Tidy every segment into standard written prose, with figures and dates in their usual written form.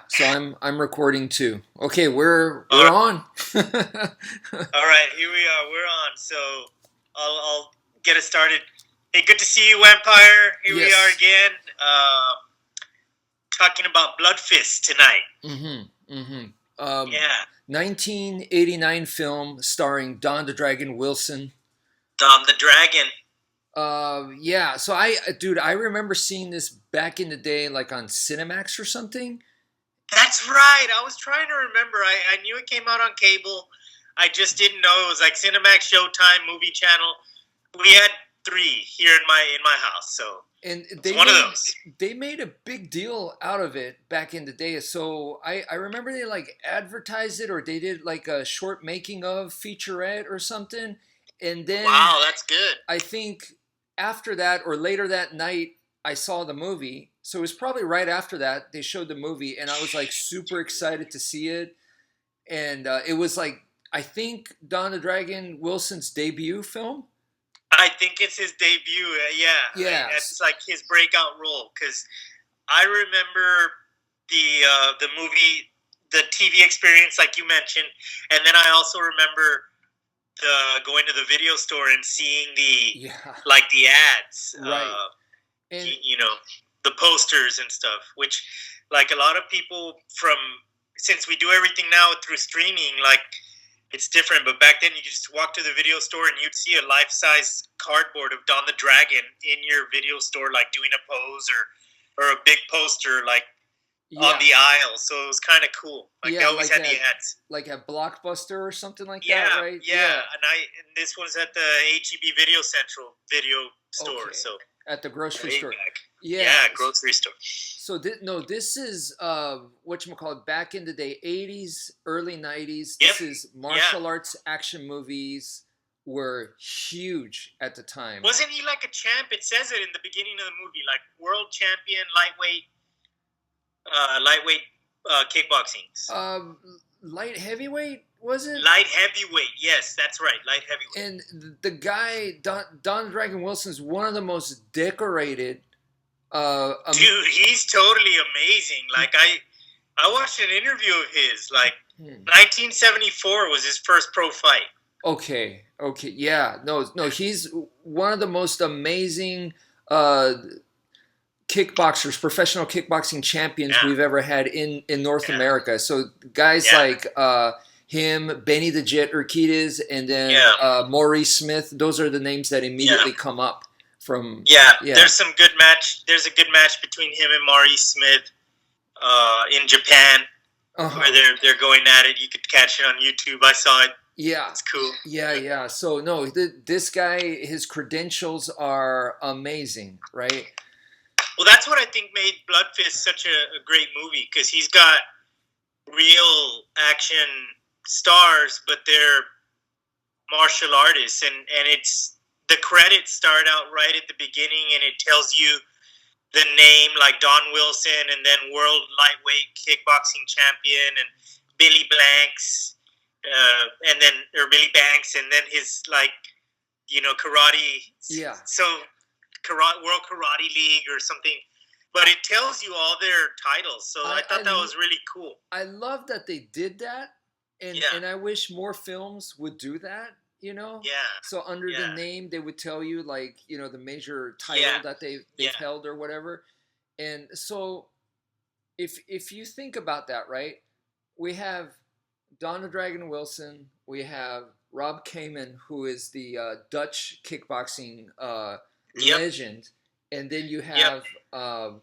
So I'm recording too. Okay, we're All we're right, on. all right, here we are. We're on. So I'll get us started. Hey, good to see you, Vampire. Here we are Yes. again, talking about Blood Fist tonight. Mm-hmm. Mm-hmm. Um, Yeah, 1989 film starring Don the Dragon Wilson. Dom the Dragon. Yeah. So dude, I remember seeing this back in the day, like on Cinemax or something. That's right. I was trying to remember. I knew it came out on cable. I just didn't know it was like Cinemax, Showtime, Movie Channel. We had three here in my house, so And it's one of those. they made a big deal out of it back in the day. So I remember they like advertised it, or they did like a short making of featurette or something. And then Wow, that's good. I think after that or later that night, I saw the movie. So it was probably right after that they showed the movie, and I was like super excited to see it. And it was like, I think Don the Dragon Wilson's debut film. I think it's his debut. Yeah, Yes. it's like his breakout role because I remember the movie, the TV experience, like you mentioned, and then I also remember the going to the video store and seeing Yeah. the ads, Right. And you know, the posters and stuff. Which, like a lot of people from, since we do everything now through streaming, like it's different. But back then, you could just walk to the video store and you'd see a life-size cardboard of Don the Dragon in your video store, like doing a pose or a big poster, like on yeah. the aisle. So it was kind of cool. Like they Yeah, always had the ads. like at Blockbuster or something like that, Yeah, right? yeah. And this was at the HEB Video Central video store. Okay. So At the grocery way store. back. Yeah. Yeah, grocery store. So no, this is whatchamacallit, back in the day, 80s, early 90s. Yep. This is Yeah. martial arts action movies were huge at the time. Wasn't he like a champ? It says it in the beginning of the movie, like world champion lightweight kickboxing. Um Light heavyweight, was it? Light heavyweight. Yes, that's right. Light heavyweight. And the guy Don Dragon Wilson is one of the most decorated Dude, he's totally amazing. Like I watched an interview of his. Like 1974 was his first pro fight. Okay, okay, yeah, no, he's one of the most amazing uh, kickboxers, professional kickboxing champions Yeah, we've ever had in North yeah, America. So guys yeah, like him, Benny the Jet Urquidez, and then yeah, Maurice Smith. Those are the names that yeah. immediately come up from. Yeah, Yeah. there's some good match. There's a good match between him and Maurice Smith in Japan, Uh where huh. they're going at it. You could catch it on YouTube. I saw it. Yeah. It's cool. Yeah, yeah. So no, this guy, his credentials are amazing, right? Well, that's what I think made Blood Fist such a great movie because he's got real action stars, but they're martial artists, and it's the credits start out right at the beginning, and it tells you the name like Don Wilson, and then world lightweight kickboxing champion, and Billy Blanks, and then or Billy Banks, and then his karate. Yeah. So karate, World Karate League or something. But it tells you all their titles, so I thought that was really cool. I love that they did that, and Yeah, I wish more films would do that. You know, yeah, so under the yeah, name they would tell you, like, the major title yeah, that they've yeah, held or whatever. And so if you think about that, right, we have Don the Dragon Wilson, we have Rob Kamen, who is the Dutch kickboxing yep, legend, and then you yep, have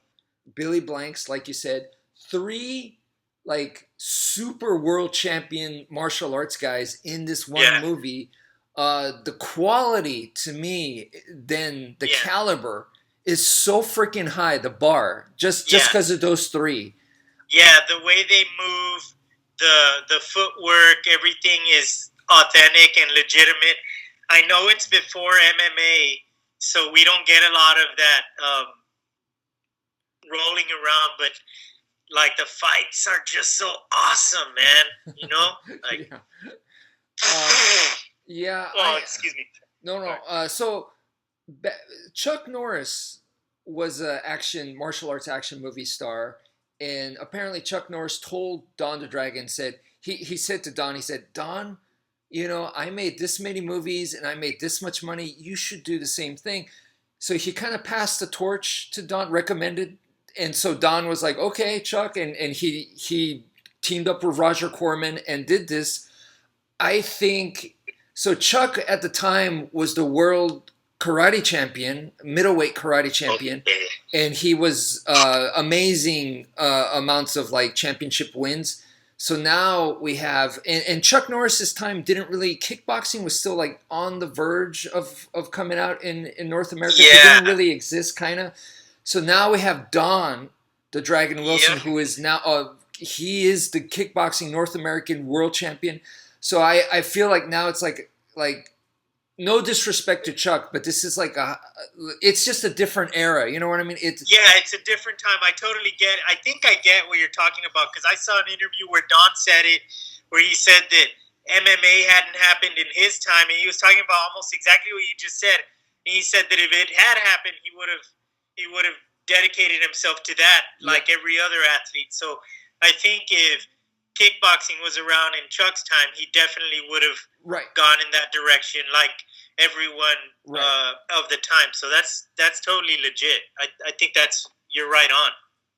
Billy Blanks, like you said, three like super world champion martial arts guys in this one yeah, movie. The quality to me, then the yeah, caliber is so freaking high. The bar, just yeah, because of those three. yeah. The way they move, the footwork, everything is authentic and legitimate. I know it's before MMA, so we don't get a lot of that rolling around, but like the fights are just so awesome, man. Like Yeah. Uh, yeah. oh, excuse me. No, no. Sorry. So Chuck Norris was a action martial arts action movie star, and apparently Chuck Norris told Don the Dragon, said he said to Don, he said, Don, I made this many movies and I made this much money. You should do the same thing. So he kind of passed the torch to Don, recommended, and so Don was like, okay, Chuck, and he teamed up with Roger Corman and did this. I think so. Chuck at the time was the world karate champion, middleweight karate champion, Okay. and he was amazing amounts of like championship wins. So now we have, and Chuck Norris's time didn't really, kickboxing was still like on the verge of coming out in North America. It Yeah. didn't really exist, kind of. So now we have Don, the Dragon Wilson, Yep. who is now, he is the kickboxing North American world champion. So I feel like now it's like no disrespect to Chuck, but this is like it's just a different era. You know what I mean? Yeah, it's a different time. I totally get it. I think I get what you're talking about because I saw an interview where Don said it, where he said that MMA hadn't happened in his time, and he was talking about almost exactly what you just said. And he said that if it had happened, he would have dedicated himself to that like every other athlete. So I think if kickboxing was around in Chuck's time, he definitely would have gone in that direction, like everyone of the time. So that's totally legit. I think you're right on.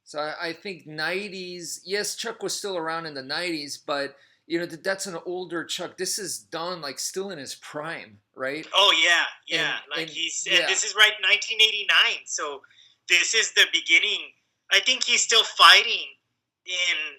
So I think 90s. Yes, Chuck was still around in the 90s, but that's an older Chuck. This is Don, like still in his prime, right? Oh yeah. And this is right 1989. So this is the beginning. I think he's still fighting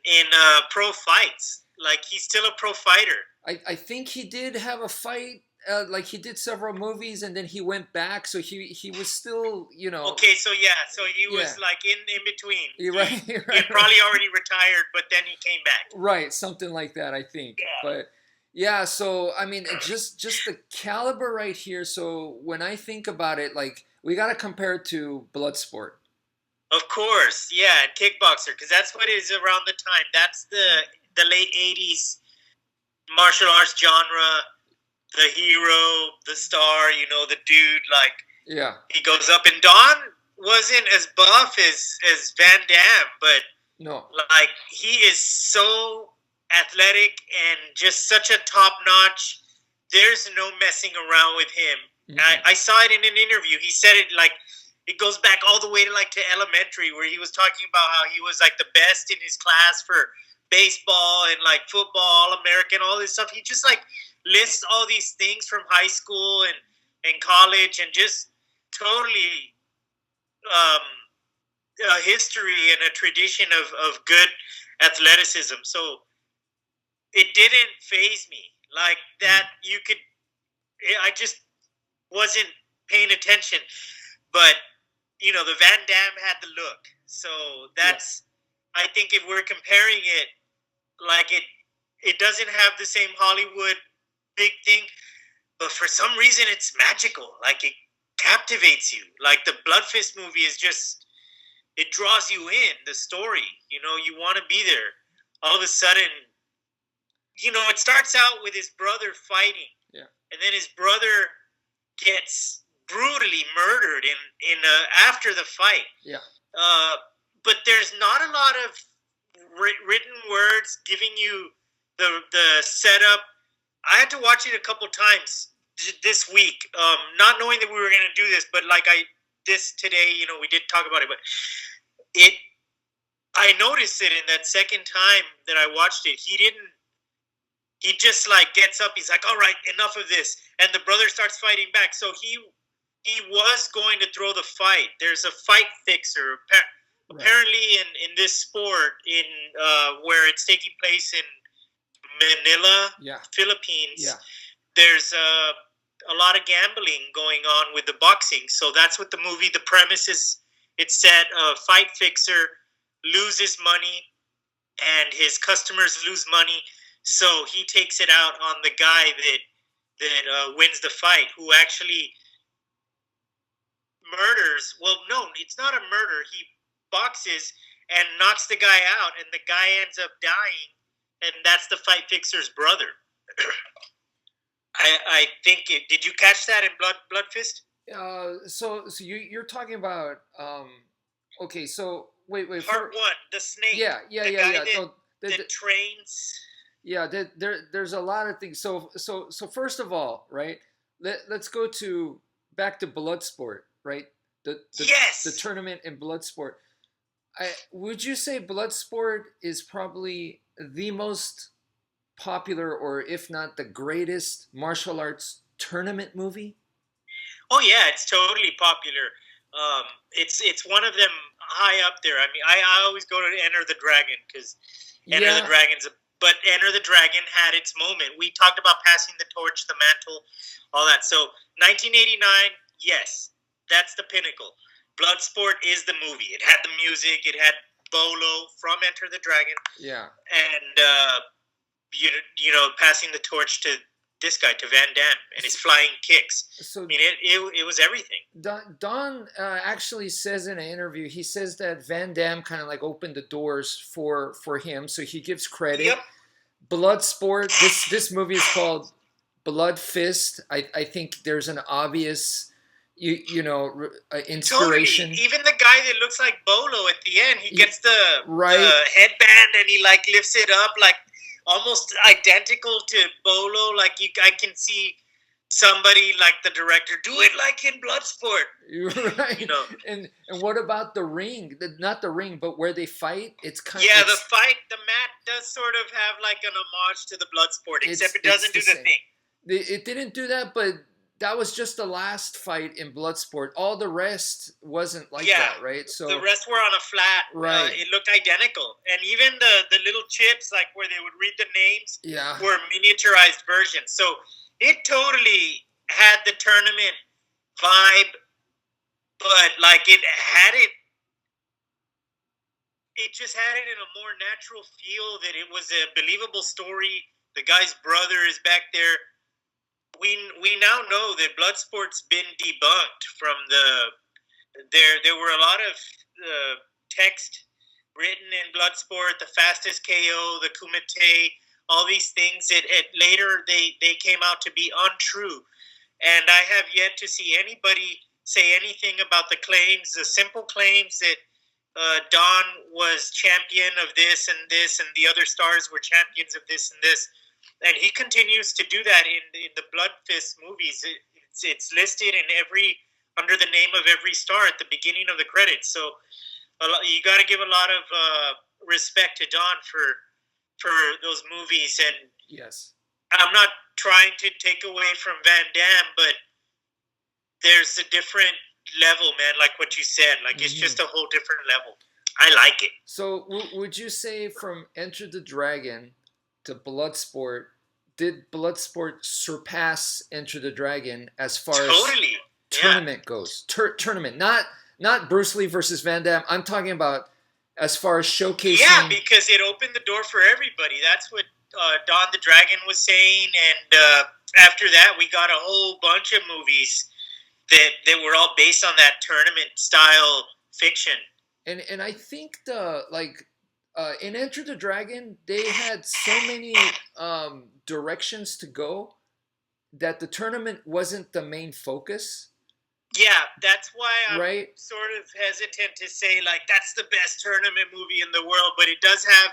in pro fights. Like he's still a pro fighter. I think he did have a fight. Like he did several movies and then he went back. So he was still, Okay, so he was like in between. You're right. He probably already retired, but then he came back. Right, something like that, I think. Yeah. But yeah, so I mean, just the caliber right here. So when I think about it, like we got to compare it to Bloodsport. Of course, yeah, and Kickboxer, because that's what is around the time. That's the late 80s martial arts genre, the hero, the star, the dude, like, he goes up. And Don wasn't as buff as Van Damme, but, no, like, he is so athletic and just such a top-notch. There's no messing around with him. Mm-hmm. I saw it in an interview. He said it, like, it goes back all the way to elementary, where he was talking about how he was like the best in his class for baseball and like football, All-American, all this stuff. He just like lists all these things from high school and college, and just totally a history and a tradition of good athleticism. So it didn't faze me like that. I just wasn't paying attention, but the Van Damme had the look. So that's, I think if we're comparing it, like it doesn't have the same Hollywood big thing, but for some reason it's magical. Like it captivates you. Like the Blood Fist movie is just, it draws you in, the story. You want to be there. All of a sudden, it starts out with his brother fighting. Yeah. And then his brother gets brutally murdered in after the fight. Yeah. But there's not a lot of written words giving you the setup. I had to watch it a couple times this week, not knowing that we were going to do this, but this today, we did talk about it, but I noticed it in that second time that I watched it. He just like gets up. He's like, all right, enough of this. And the brother starts fighting back. So he was going to throw the fight. There's a fight fixer. Apparently in this sport, where it's taking place in Manila, Philippines, there's a lot of gambling going on with the boxing. So that's what the movie, the premise is. It's that a fight fixer loses money and his customers lose money. So he takes it out on the guy that wins the fight, who actually murders. Well, no, it's not a murder. He boxes and knocks the guy out, and the guy ends up dying, and that's the fight fixer's brother. I think did you catch that in Blood Fist? So you're talking about okay. So wait. Part one, the snake, the guy Yeah. No, that trains. yeah. There's a lot of things. So first of all, right? Let's go to back to Bloodsport, right? The Yes. tournament in Bloodsport. Would you say Bloodsport is probably the most popular, or if not the greatest, martial arts tournament movie? Oh yeah, it's totally popular. It's one of them high up there. I mean, I always go to Enter the Dragon because Enter the Yeah. Dragon's. But Enter the Dragon had its moment. We talked about passing the torch, the mantle, all that. So 1989, yes, that's the pinnacle. Bloodsport is the movie. It had the music. It had Bolo from Enter the Dragon, Yeah. and you know, passing the torch to this guy, to Van Damme, and his flying kicks. So I mean, it was everything. Don actually says in an interview, he says that Van Damme kind of like opened the doors for him, so he gives credit. Yep. Bloodsport. This movie is called Blood Fist. I think there's an obvious, inspiration. Totally. Even the guy that looks like Bolo at the end, he gets the Right. headband and he like lifts it up like almost identical to Bolo. Like I can see somebody like the director do it like in Bloodsport. Right. You know. And what about the ring? Not the ring, but where they fight. It's kind Yeah, of the fight, the mat does sort of have like an homage to the Bloodsport, except it it's doesn't do the the same. thing. It didn't do that, but that was just the last fight in Bloodsport. All the rest wasn't like that, right? So the rest were on a flat. Right. It looked identical, and even the little chips, like where they would read the names, yeah, were miniaturized versions. So it totally had the tournament vibe, but like it had it. It just had it in a more natural feel. That it was a believable story. The guy's brother is back there. We now know that Bloodsport's been debunked from there were a lot of text written in Bloodsport, the fastest KO, the Kumite, all these things that later they came out to be untrue. And I have yet to see anybody say anything about the claims, the simple claims that Don was champion of this, and the other stars were champions of this and this. And he continues to do that in the Blood Fist movies. It's listed in under the name of every star at the beginning of the credits. So you got to give a lot of respect to Don for those movies. And yes, I'm not trying to take away from Van Damme, but there's a different level, man. Like what you said, like it's just a whole different level. I like it. So would you say from Enter the Dragon to Bloodsport, did Bloodsport surpass Enter the Dragon as far as tournament goes? Tournament, not Bruce Lee versus Van Damme. I'm talking about as far as showcasing. Yeah, because it opened the door for everybody. That's what Don the Dragon was saying, and after that, we got a whole bunch of movies that were all based on that tournament style fiction. And I think in Enter the Dragon, they had so many directions to go that the tournament wasn't the main focus. Yeah, that's why I'm right? sort of hesitant to say, like, that's the best tournament movie in the world, but it does have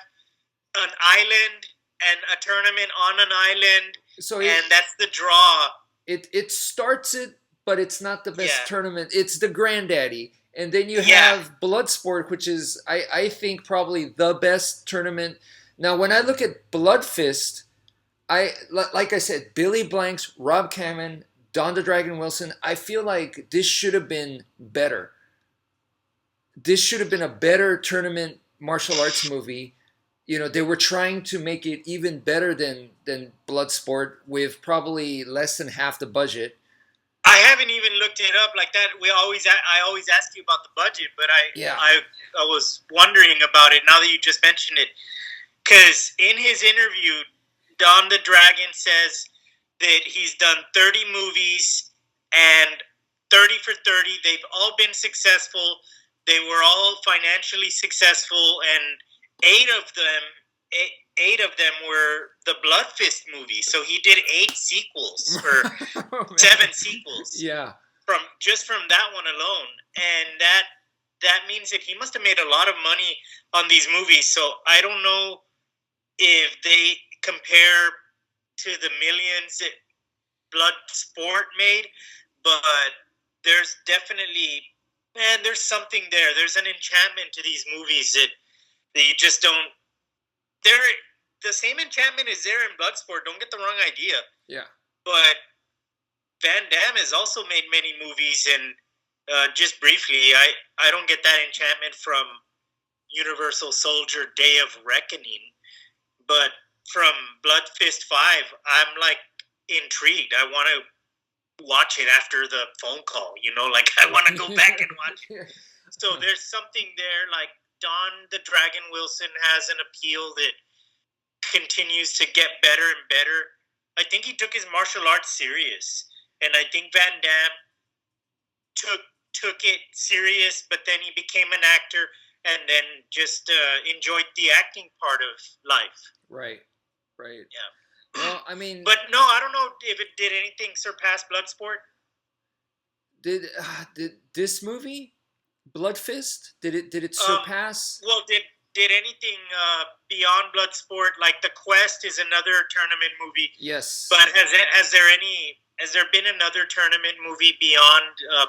an island and a tournament on an island, and that's the draw. It starts it, but it's not the best tournament. It's the granddaddy. And then you have Bloodsport, which is, I think, probably the best tournament. Now, when I look at Blood Fist, like I said, Billy Blanks, Rob Kamen, Don the Dragon Wilson, I feel like this should have been better. This should have been a better tournament martial arts movie. You know, they were trying to make it even better than Bloodsport with probably less than half the budget. I haven't even looked it up like that. I always ask you about the budget, but I was wondering about it now that you just mentioned it. Because in his interview, Don the Dragon says that he's done 30 movies, and 30 for 30, they've all been successful. They were all financially successful, and eight of them were the Blood Fist movies. So he did 8 sequels or 7 sequels. Yeah. From that one alone, and that means that he must have made a lot of money on these movies. So I don't know if they compare to the millions that Bloodsport made, but there's definitely, man, there's something there. There's an enchantment to these movies that you just don't. There, the same enchantment is there in Bloodsport. Don't get the wrong idea. Yeah. But Van Damme has also made many movies, and just briefly, I don't get that enchantment from Universal Soldier: Day of Reckoning, but from Blood Fist 5, I'm like intrigued. I want to watch it after the phone call, like I want to go back and watch it. So there's something there, like Don the Dragon Wilson has an appeal that continues to get better and better. I think he took his martial arts serious, and I think Van Damme took it serious, but then he became an actor and then just enjoyed the acting part of life. Right. Yeah. Well, I mean, but no, I don't know if it did anything surpass Bloodsport. Did this movie, Blood Fist, did it surpass? Well, did anything beyond Bloodsport? Like The Quest is another tournament movie. Yes. But has there been another tournament movie beyond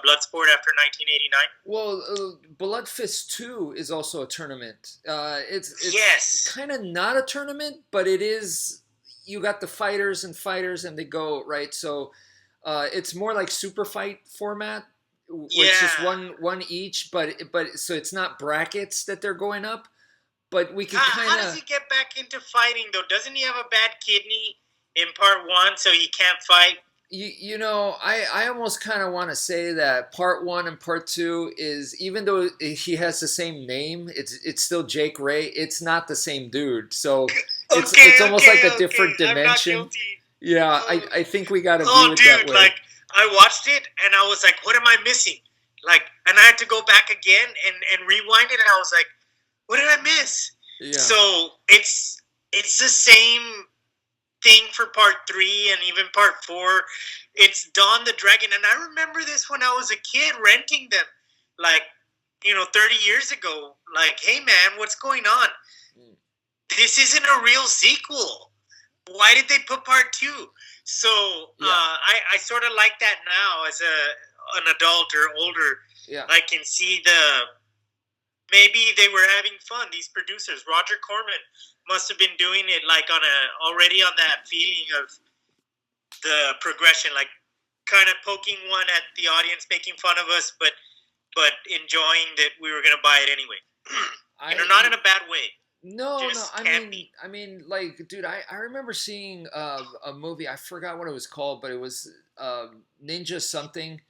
Bloodsport after 1989? Well, Blood Fist 2 is also a tournament. It's yes. kind of not a tournament, but it is. You got the fighters and they go, right? So it's more like super fight format, where it's just one each, but so it's not brackets that they're going up, but we can kind of. How does he get back into fighting though? Doesn't he have a bad kidney in part 1, so he can't fight? I almost kind of want to say that part 1 and part 2 is, even though he has the same name, it's still Jake Ray. It's not the same dude. So it's almost like a different dimension. I'm not guilty. Yeah, I think we got to view it that way. Like I watched it and I was like, what am I missing? Like, and I had to go back again and rewind it, and I was like, what did I miss? Yeah. So it's the same thing for part 3 and even part 4. It's Dawn the Dragon, and I remember this when I was a kid renting them, like 30 years ago. Like, hey man, what's going on? This isn't a real sequel. Why did they put part 2? So yeah. I sort of like that now as an adult or older. Yeah. I can see maybe they were having fun. These producers, Roger Corman, must have been doing it like already on that feeling of the progression, like kind of poking one at the audience, making fun of us, but enjoying that we were going to buy it anyway. Not in a bad way. No. I mean, like, dude, I remember seeing a movie. I forgot what it was called, but it was Ninja something.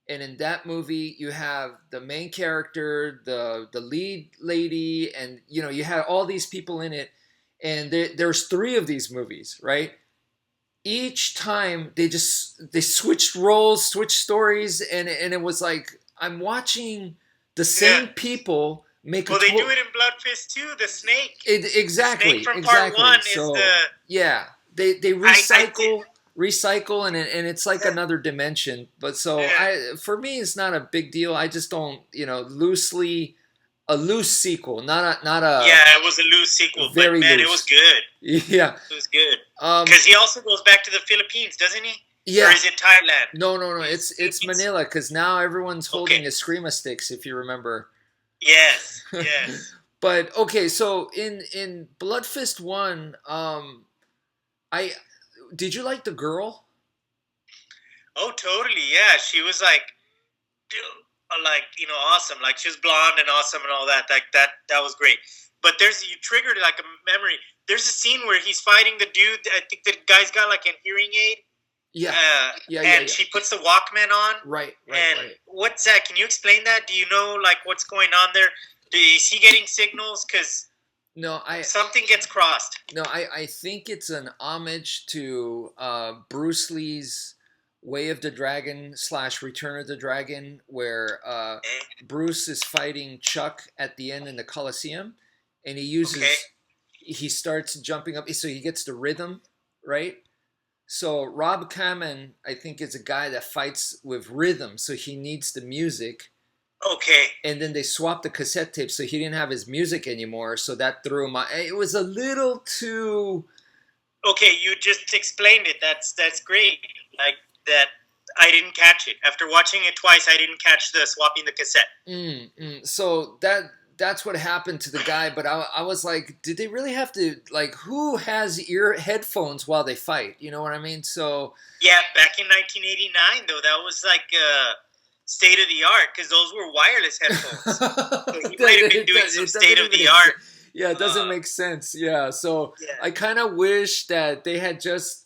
And in that movie, you have the main character, the lead lady, and you had all these people in it. And there's 3 of these movies, right? Each time they switched roles, switched stories, and it was like I'm watching the same people make. Well, they do it in Blood Fist too. The snake. Exactly. The snake from part 1 is the. Yeah, they recycle, and it's like another dimension. But for me, it's not a big deal. I just don't, loosely. A loose sequel, not a. Yeah, it was a loose sequel, but man, loose. It was good. Yeah, it was good. Because he also goes back to the Philippines, doesn't he? Yeah. Or is it Thailand? No. It's Manila, because now everyone's holding Eskrima sticks, if you remember. Yes. But okay, so in Blood Fist 1, did you like the girl? Oh, totally. Yeah, she was like awesome. Like, she was blonde and awesome and all that. Like that was great. But you triggered like a memory. There's a scene where he's fighting the dude. I think the guy's got like a hearing aid. Yeah. And she puts the Walkman on. Right. What's that? Can you explain that? Do you know like what's going on there? Is he getting signals? Because something gets crossed. No, I think it's an homage to Bruce Lee's Way of the Dragon / Return of the Dragon, where Bruce is fighting Chuck at the end in the Coliseum, and he starts jumping up, so he gets the rhythm, right? So Rob Kamen, I think, is a guy that fights with rhythm, so he needs the music. Okay. and then they swapped the cassette tape, so he didn't have his music anymore. So that threw him. It was a little too. Okay, you just explained it. That's great. Like that, I didn't catch it. After watching it twice, I didn't catch the swapping the cassette. So that's what happened to the guy. But I was like, did they really have to, like, who has ear headphones while they fight? You know what I mean? So Yeah, back in 1989, though, that was like state of the art because those were wireless headphones. So he might have been doing some state of the art. Yeah, it doesn't make sense. Yeah, so Yeah. I kind of wish that they had just,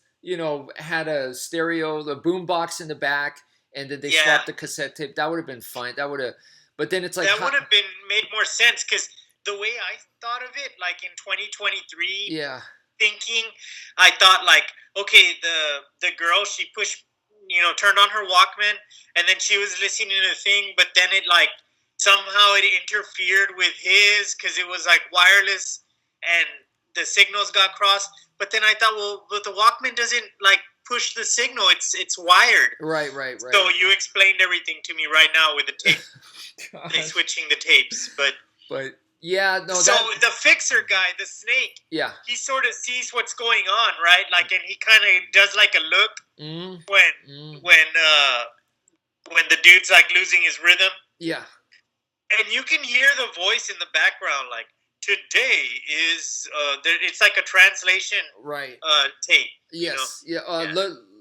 had a stereo, the boom box in the back, and then they swapped the cassette tape. That would have been fine. That would have, but then it's like that would have been made more sense because the way I thought of it, like in 2023, yeah, thinking, I thought like, okay, the girl, she pushed, turned on her Walkman, and then she was listening to the thing, but then it like somehow it interfered with his because it was like wireless and the signals got crossed. But then I thought, well, but the Walkman doesn't like push the signal; it's wired. Right. So you explained everything to me right now with the tape. They switching the tapes, but yeah, no. So the fixer guy, the snake, yeah, he sort of sees what's going on, right? Like, and he kind of does like a look when the dude's like losing his rhythm. Yeah, and you can hear the voice in the background, like today is it's like a translation tape. Yes,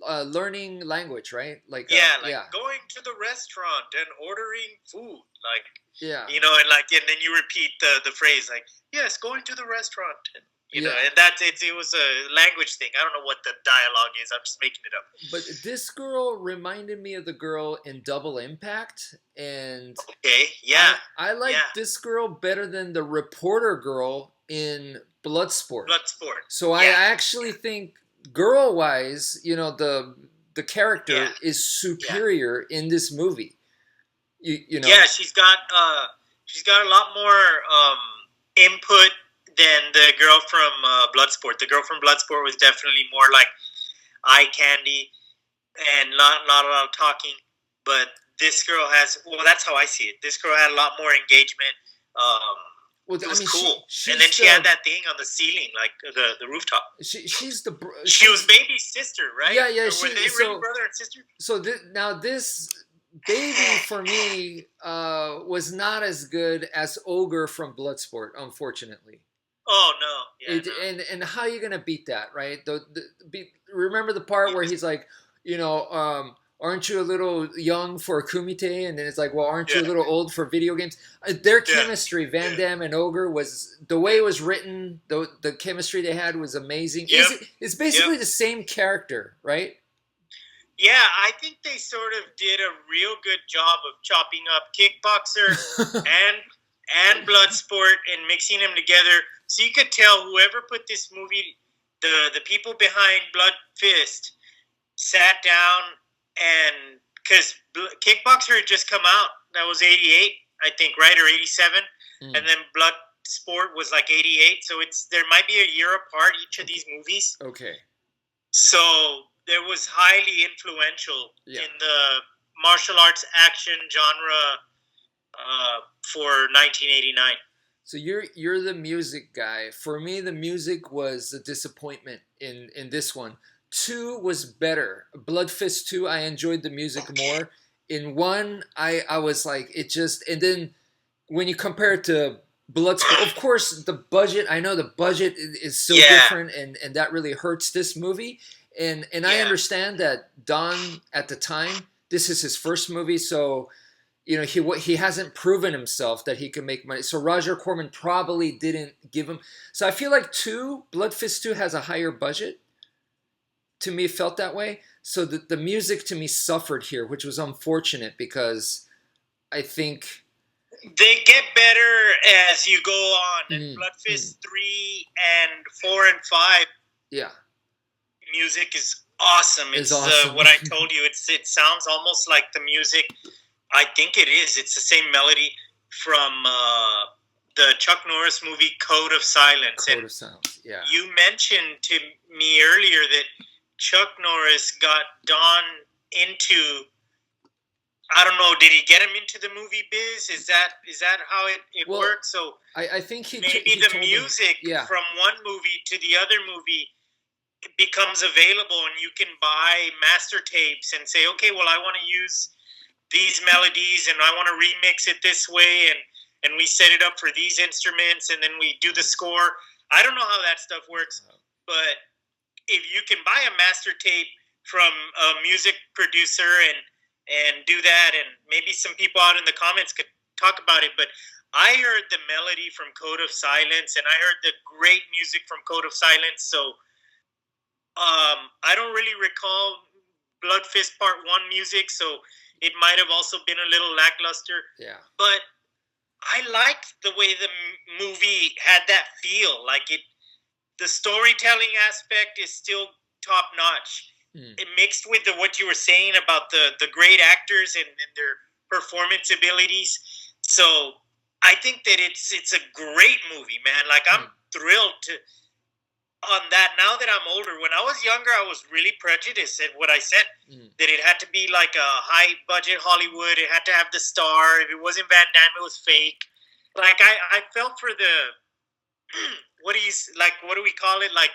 learning language, right? Like going to the restaurant and ordering food, like yeah, and then you repeat the phrase like, yes, going to the restaurant, and and that's it was a language thing. I don't know what the dialogue is. I'm just making it up. But this girl reminded me of the girl in Double Impact, and I like this girl better than the reporter girl in Bloodsport. So I actually think, girl-wise, the character is superior in this movie. You know. Yeah, she's got a lot more input than the girl from Bloodsport. The girl from Bloodsport was definitely more like eye candy and not a lot of talking. But this girl has, that's how I see it. This girl had a lot more engagement. It was cool. And then she had that thing on the ceiling, like the rooftop. She was baby's sister, right? Yeah. Were they really brother and sister? So now this baby for me was not as good as Ogre from Bloodsport, unfortunately. Oh no! Yeah, and how are you gonna beat that, right? Remember the part where he's like, aren't you a little young for a kumite? And then it's like, well, aren't you a little old for video games? Their chemistry, Van Damme and Ogre, was the way it was written. The chemistry they had was amazing. It's basically the same character, right? Yeah, I think they sort of did a real good job of chopping up Kickboxer and Bloodsport and mixing them together. So you could tell whoever put this movie, the people behind Blood Fist, sat down and because Kickboxer had just come out. That was 88, I think, right? Or 87. And then Bloodsport was like 88. So there might be a year apart, each of these movies. Okay. So there was highly influential in the martial arts action genre for 1989. So you're the music guy. For me, the music was a disappointment in this one. 2 was better. Blood Fist 2, I enjoyed the music more. In 1, I was like, it just... And then when you compare it to Bloodsport, of course, the budget, I know the budget is so different, and that really hurts this movie. And I understand that Don, at the time, this is his first movie, so... he hasn't proven himself that he can make money. So Roger Corman probably didn't give him. So I feel like Blood Fist 2 has a higher budget. To me, it felt that way. So the music to me suffered here, which was unfortunate because I think they get better as you go on. And Blood Fist 3 and 4 and 5. Yeah. Music is awesome. It's awesome. What I told you. It sounds almost like the music. I think it is. It's the same melody from the Chuck Norris movie Code of Silence. Code of Silence, yeah. You mentioned to me earlier that Chuck Norris got Don into I don't know. Did he get him into the movie biz? Is that how it Well, works? So I think maybe he the told them, music yeah, from one movie to the other movie becomes available, and you can buy master tapes and say, okay, well, I want to use these melodies and I want to remix it this way, and we set it up for these instruments, and then we do the score. I don't know how that stuff works, but if you can buy a master tape from a music producer and do that, and maybe some people out in the comments could talk about it, but I heard the melody from Code of Silence, and I heard the great music from Code of Silence. So I don't really recall Blood Fist Part One music, so it might have also been a little lackluster. yeah. But I liked the way the movie had that feel. Like the storytelling aspect is still top notch. It mixed with what you were saying about the great actors and their performance abilities. So I think that it's a great movie, man. Like I'm thrilled to on that now that I'm older. When I was younger, I was really prejudiced at what I said. That it had to be like a high budget Hollywood. It had to have the star. If it wasn't Van Damme, it was fake. Like I felt for the what do we call it? Like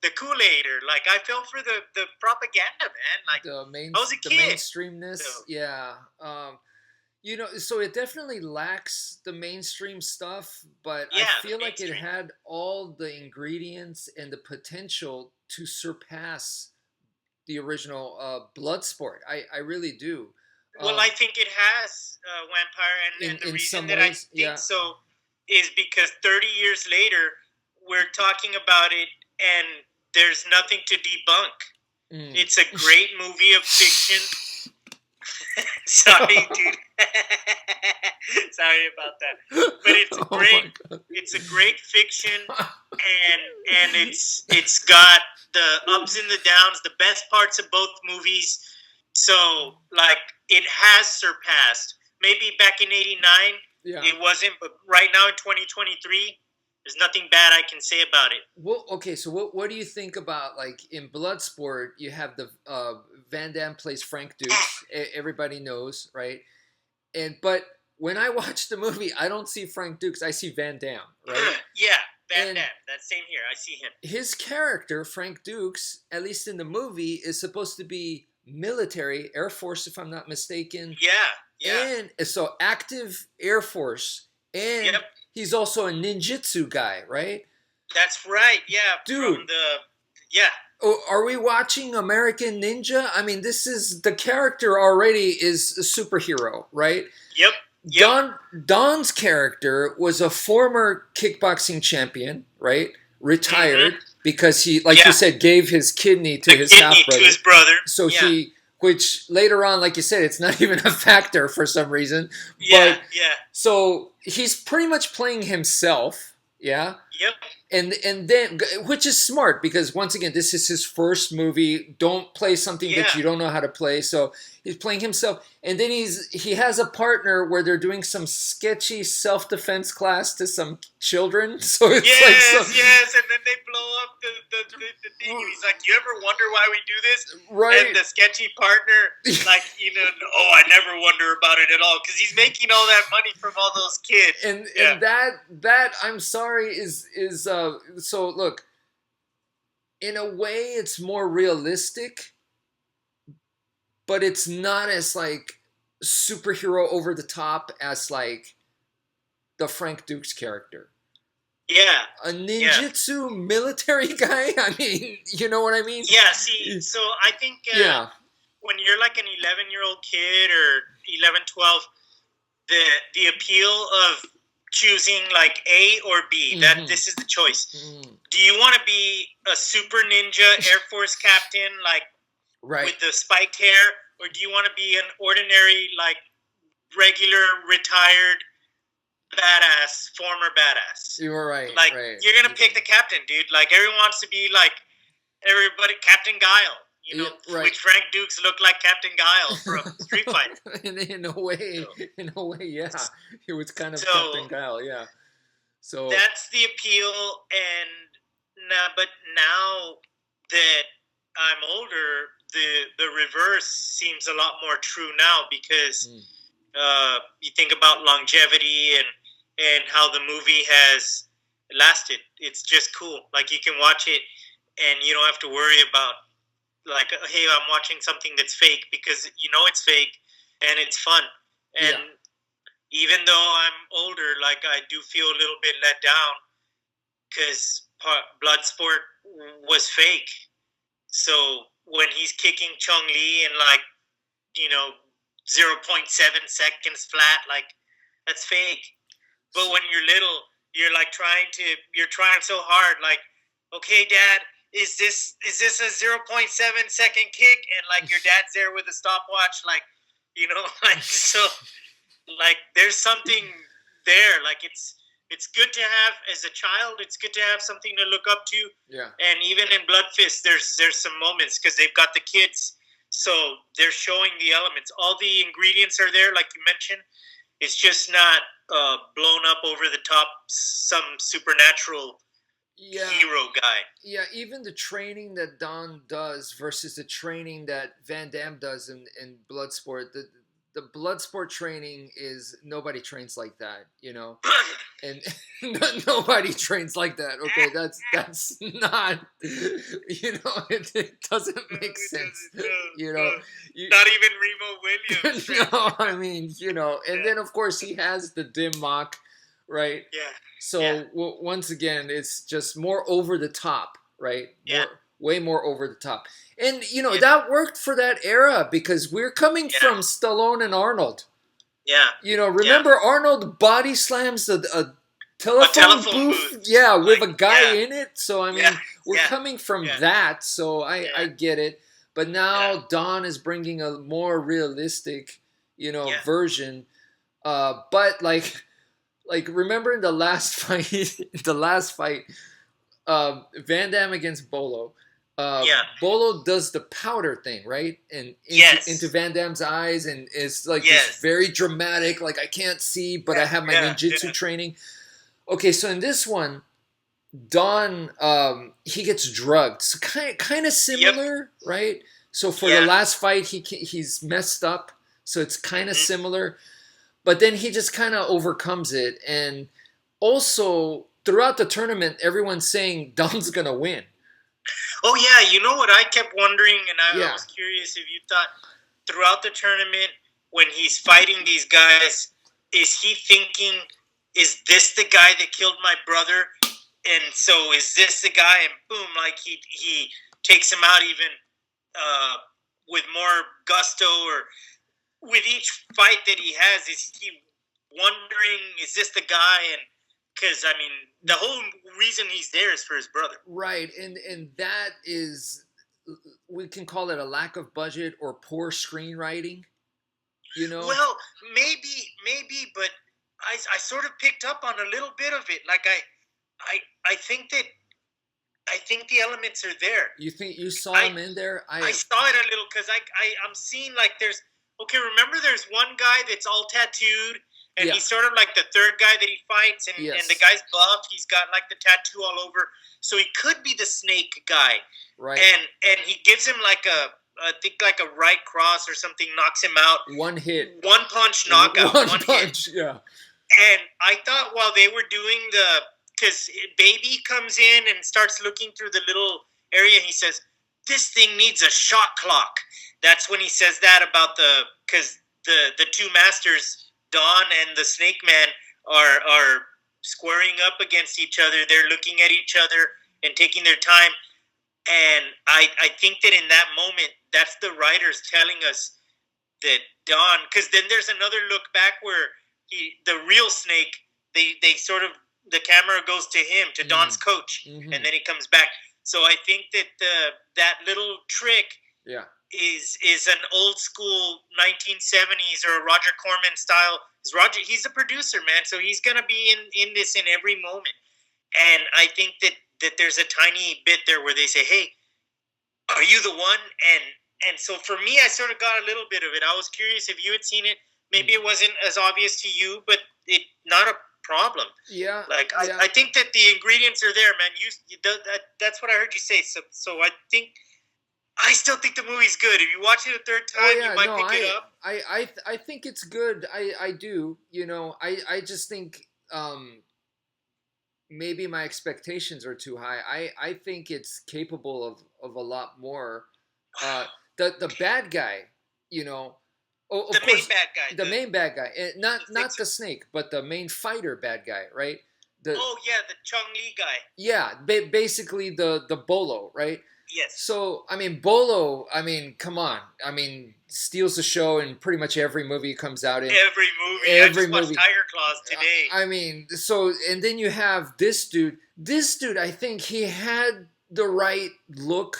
the Kool-Aid, or like I felt for the propaganda, man. Like I was a The kid. mainstreamness, So yeah. So it definitely lacks the mainstream stuff, but I yeah, the feel like it mainstream. had all the ingredients and the potential to surpass the original Bloodsport. I really do. Well, I think it has Vampire, and the In reason some that I ways, think yeah. so is because 30 years later, we're talking about it, and there's nothing to debunk. It's a great movie of fiction. Sorry, dude. Sorry about that. But it's a great, it's a great fiction, and it's got the ups and the downs, the best parts of both movies. So like it has surpassed. Maybe back in '89 Yeah. it wasn't, but right now in 2023, there's nothing bad I can say about it. Well, okay. So what do you think about, like, in Bloodsport? You have the Van Damme plays Frank Dukes. Everybody knows, right? But when I watch the movie, I don't see Frank Dukes. I see Van Damme, right? Yeah, Van And Damme. That same here. I see him. his character, Frank Dukes, at least in the movie, is supposed to be military, Air Force, if I'm not mistaken. Yeah, yeah. And so active Air Force. And Yep. he's also a ninjutsu guy, right? That's right. Yeah, Dude. from the yeah. Oh, are we watching American Ninja? I mean, this is the character already is a superhero, right? Yep. Yep. Don's character was a former kickboxing champion, right? Retired because he, like you said, gave his kidney to his half To brother. his brother. So Yeah. which later on, like you said, it's not even a factor for some reason. Yeah. But Yeah. so he's pretty much playing himself, yeah. Yep. And then, which is smart, because once again, this is his first movie. Don't play something that Yeah. you don't know how to play. So he's playing himself, and then he has a partner where they're doing some sketchy self defense class to some children. So it's Yes, and then they blow up the thing, and he's like, "You ever wonder why we do this?" right. And the sketchy partner, like, I never wonder about it at all, because he's making all that money from all those kids. And that I'm sorry is so look, in a way it's more realistic, but it's not as like superhero over the top as like the Frank Dukes character. Yeah. A ninjutsu military guy? I mean, you know what I mean? Yeah, see, so I think when you're like an 11-year-old kid or 11, 12, the appeal of choosing like A or B, that this is the choice. Do you want to be a super ninja Air Force captain, like with the spiked hair, or do you want to be an ordinary, like regular retired former badass? You're right. Like right. you're gonna pick the captain, dude. Like everyone wants to be like everybody, Captain Guile. Which Frank Dukes looked like Captain Guile from Street Fighter. in a way, yeah, it was kind of Captain Guile, yeah. So that's the appeal, but now that I'm older, the reverse seems a lot more true now because Mm. you think about longevity and how the movie has lasted. It's just cool. Like you can watch it and you don't have to worry about like, hey, I'm watching something that's fake because you know it's fake and it's fun. And Yeah. even though I'm older, like I do feel a little bit let down because Bloodsport was fake. So when he's kicking Chong Li in like, you know, 0.7 seconds flat, like that's fake. But when you're little, you're trying so hard, like, okay, Dad, is this a 0.7 second kick? And like your dad's there with a stopwatch, like, like so, like there's something there. Like it's good to have as a child. It's good to have something to look up to. Yeah. And even in Blood Fist, there's some moments because they've got the kids, so they're showing the elements. All the ingredients are there, like you mentioned. It's just not blown up over the top, some supernatural Yeah. hero guy. Yeah, even the training that Don does versus the training that Van Damme does in Bloodsport, the Bloodsport training is nobody trains like that, and nobody trains like that. Okay, that's not, it doesn't make sense, you know. You, Not even Remo Williams. no, I mean, and then of course he has the dim mock, right? Yeah. So Yeah. once again, it's just more over the top, right? Yeah. Way more over the top. And Yeah. that worked for that era because we're coming Yeah. from Stallone and Arnold. Yeah. Remember Arnold body slams a telephone booth? Yeah, with like, a guy yeah. in it. So I mean, Yeah. we're Yeah. coming from Yeah. that. So I get it. But now Yeah. Don is bringing a more realistic, Yeah. version. But like remember in the last fight, Van Damme against Bolo. Yeah. Bolo does the powder thing, right? And Yes. into Van Damme's eyes, and it's like Yes. this very dramatic, like I can't see, but I have my ninjutsu training. Okay, so in this one, Don he gets drugged. So kind of similar, right? So for the last fight, he's messed up, so it's kind of similar. But then he just kind of overcomes it, and also throughout the tournament, everyone's saying Don's gonna win. Oh yeah, you know what I kept wondering, and I Yeah. was curious if you thought throughout the tournament when he's fighting these guys, is he thinking, is this the guy that killed my brother? And so is this the guy? And boom, like he takes him out even with more gusto, or with each fight that he has, is he wondering, is this the guy? And because I mean, the whole reason he's there is for his brother. Right, and that is, we can call it a lack of budget or poor screenwriting. Well, maybe, but I sort of picked up on a little bit of it. Like I think the elements are there. You think you saw him in there? I saw it a little because I'm seeing like there's remember there's one guy that's all tattooed and he's sort of like the third guy that he fights and the guy's buff, he's got like the tattoo all over, so he could be the snake guy, right? And he gives him like I think like a right cross or something, knocks him out, one one punch knockout, one punch hit. Yeah. And I thought while they were doing because Baby comes in and starts looking through the little area, he says, this thing needs a shot clock. That's when he says that about because the two masters, Don and the Snake Man, are squaring up against each other. They're looking at each other and taking their time. And I think that in that moment, that's the writers telling us that Don, because then there's another look back where the real Snake, they sort of, the camera goes to him, to Don's coach, and then he comes back. So I think that that little trick is an old school 1970s or a Roger Corman style. He's a producer, man, so he's gonna be in this in every moment. And I think that there's a tiny bit there where they say, "Hey, are you the one?" And so for me, I sort of got a little bit of it. I was curious if you had seen it. Maybe it wasn't as obvious to you, but it not a problem. Yeah. Like I think that the ingredients are there, man. That's what I heard you say. So I think I still think the movie's good. If you watch it a third Oh time, you yeah, might no, pick it up. I think it's good. I do. I just think maybe my expectations are too high. I think it's capable of a lot more. Uh, the bad guy, you know, The of main course, bad guy, the main bad guy, the not fixer. the snake, but the main fighter bad guy, right? The Oh yeah, the Chung Lee guy. Yeah, basically the Bolo, right? Yes. So I mean, Bolo, I mean, come on, I mean, steals the show in pretty much every movie he comes out in. Every movie. I Every just watched movie. Tiger Claws today. I mean, so and then you have this dude. This dude, I think he had the right look,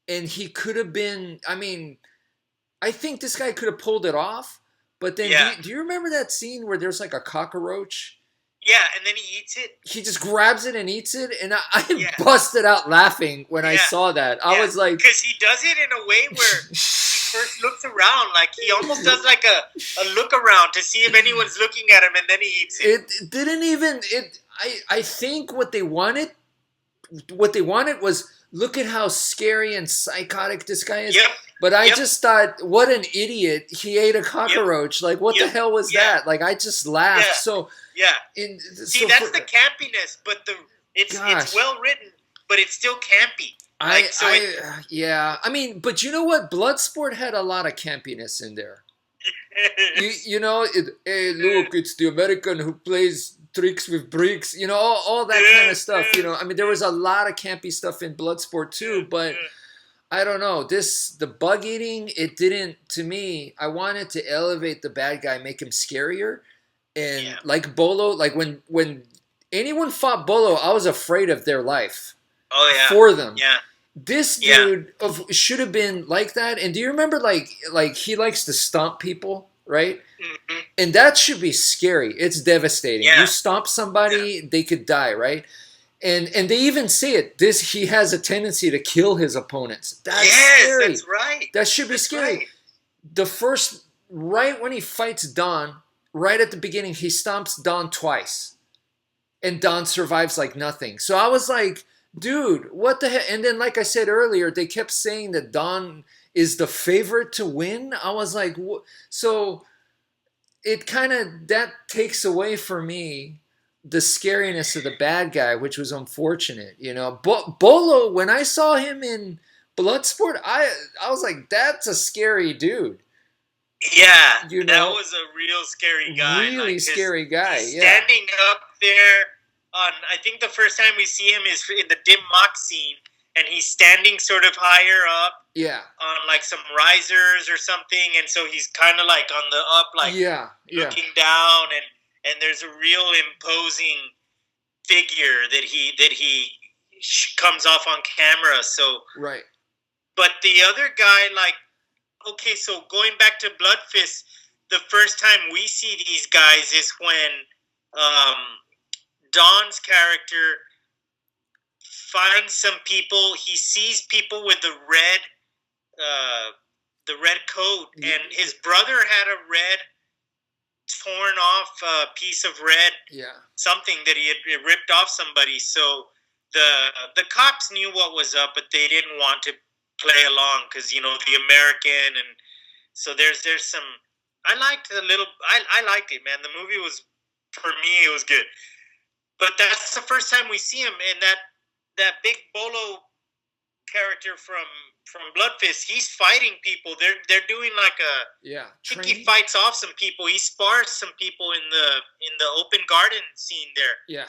and he could have been. I mean, I think this guy could have pulled it off. But then, Yeah. do you remember that scene where there's like a cockroach? Yeah, and then he eats it. He just grabs it and eats it, and I Yeah. busted out laughing when I Yeah. saw that. I Yeah. was like, Because he does it in a way where he first looks around, like he almost does like a look around to see if anyone's looking at him, and then he eats it. it didn't even it. I think what they wanted was look at how scary and psychotic this guy is. Yep. But I Yep. just thought, what an idiot! He ate a cockroach. Like, what the Yep. hell was Yeah. that? Like, I just laughed. Yeah. So, Yeah. See, so that's the campiness, but it's Gosh. well written, but it's still campy. yeah. I mean, but you know what? Bloodsport had a lot of campiness in there. Hey, look, it's the American who plays tricks with bricks. All that kind of stuff. I mean, there was a lot of campy stuff in Bloodsport too, but. I don't know. The bug eating, it didn't, to me, I wanted to elevate the bad guy, make him scarier. And Yeah. like Bolo, like when anyone fought Bolo, I was afraid of their life Oh yeah. for them. Yeah. This Yeah. dude should have been like that. And do you remember like he likes to stomp people, right? Mm-hmm. And that should be scary. It's devastating. Yeah. You stomp somebody, they could die, right? And they even say it. He has a tendency to kill his opponents. That's scary. That's right. That should be That's scary. right. The first, right when he fights Don, right at the beginning, he stomps Don twice, and Don survives like nothing. So I was like, dude, what the heck? And then, like I said earlier, they kept saying that Don is the favorite to win. I was like, so it kind of that takes away for me the scariness of the bad guy, which was unfortunate. Bolo, when I saw him in Bloodsport, I was like, that's a scary dude. Yeah, that was a real scary guy. Really scary guy. He's Yeah. standing up there on. I think the first time we see him is in the dim mock scene, and he's standing sort of higher up. Yeah. On like some risers or something, and so he's kind of like on the up, like looking down, and there's a real imposing figure that he comes off on camera. So right. But the other guy, like, okay, so going back to Blood Fist, the first time we see these guys is when Don's character finds some people. He sees people with the red coat, and his brother had a red torn off piece of red something that he had ripped off somebody. So the cops knew what was up, but they didn't want to play along because the American, and so there's some. I liked it, man. The movie was, for me, it was good. But that's the first time we see him, and that big Bolo character from Blood Fist, he's fighting people. They're doing like I think he fights off some people. He spars some people in the open garden scene there. Yeah.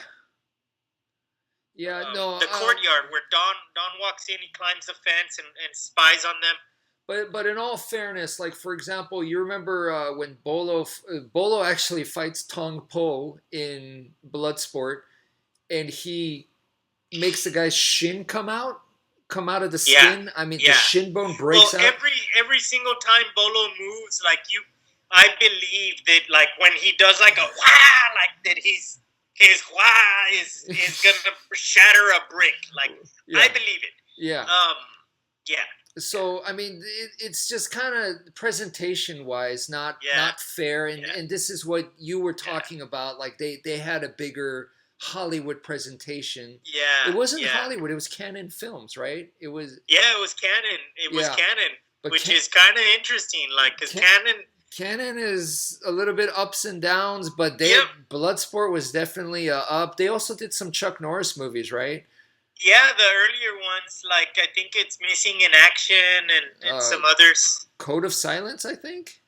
The courtyard where Don walks in, he climbs the fence and spies on them. But in all fairness, like for example, you remember when Bolo actually fights Tong Po in Bloodsport, and he makes the guy's shin come out of the skin. Yeah. I mean, the shin bone breaks out. Every single time Bolo moves, like I believe that, like when he does like a wah, like that his wah is gonna shatter a brick. Like I believe it. Yeah. Yeah. So I mean, it's just kind of presentation wise not fair, and this is what you were talking about. Like they had a bigger Hollywood presentation. It Yeah, wasn't yeah, Hollywood. It was Canon Films, right? It was. yeah. It was Canon. It was Yeah, Canon, but which is kind of interesting. Like, cause Canon. Canon is a little bit ups and downs, but Yep. Bloodsport was definitely up. They also did some Chuck Norris movies, right? Yeah, the earlier ones, like I think it's Missing in Action and Uh, some others. Code of Silence, I think.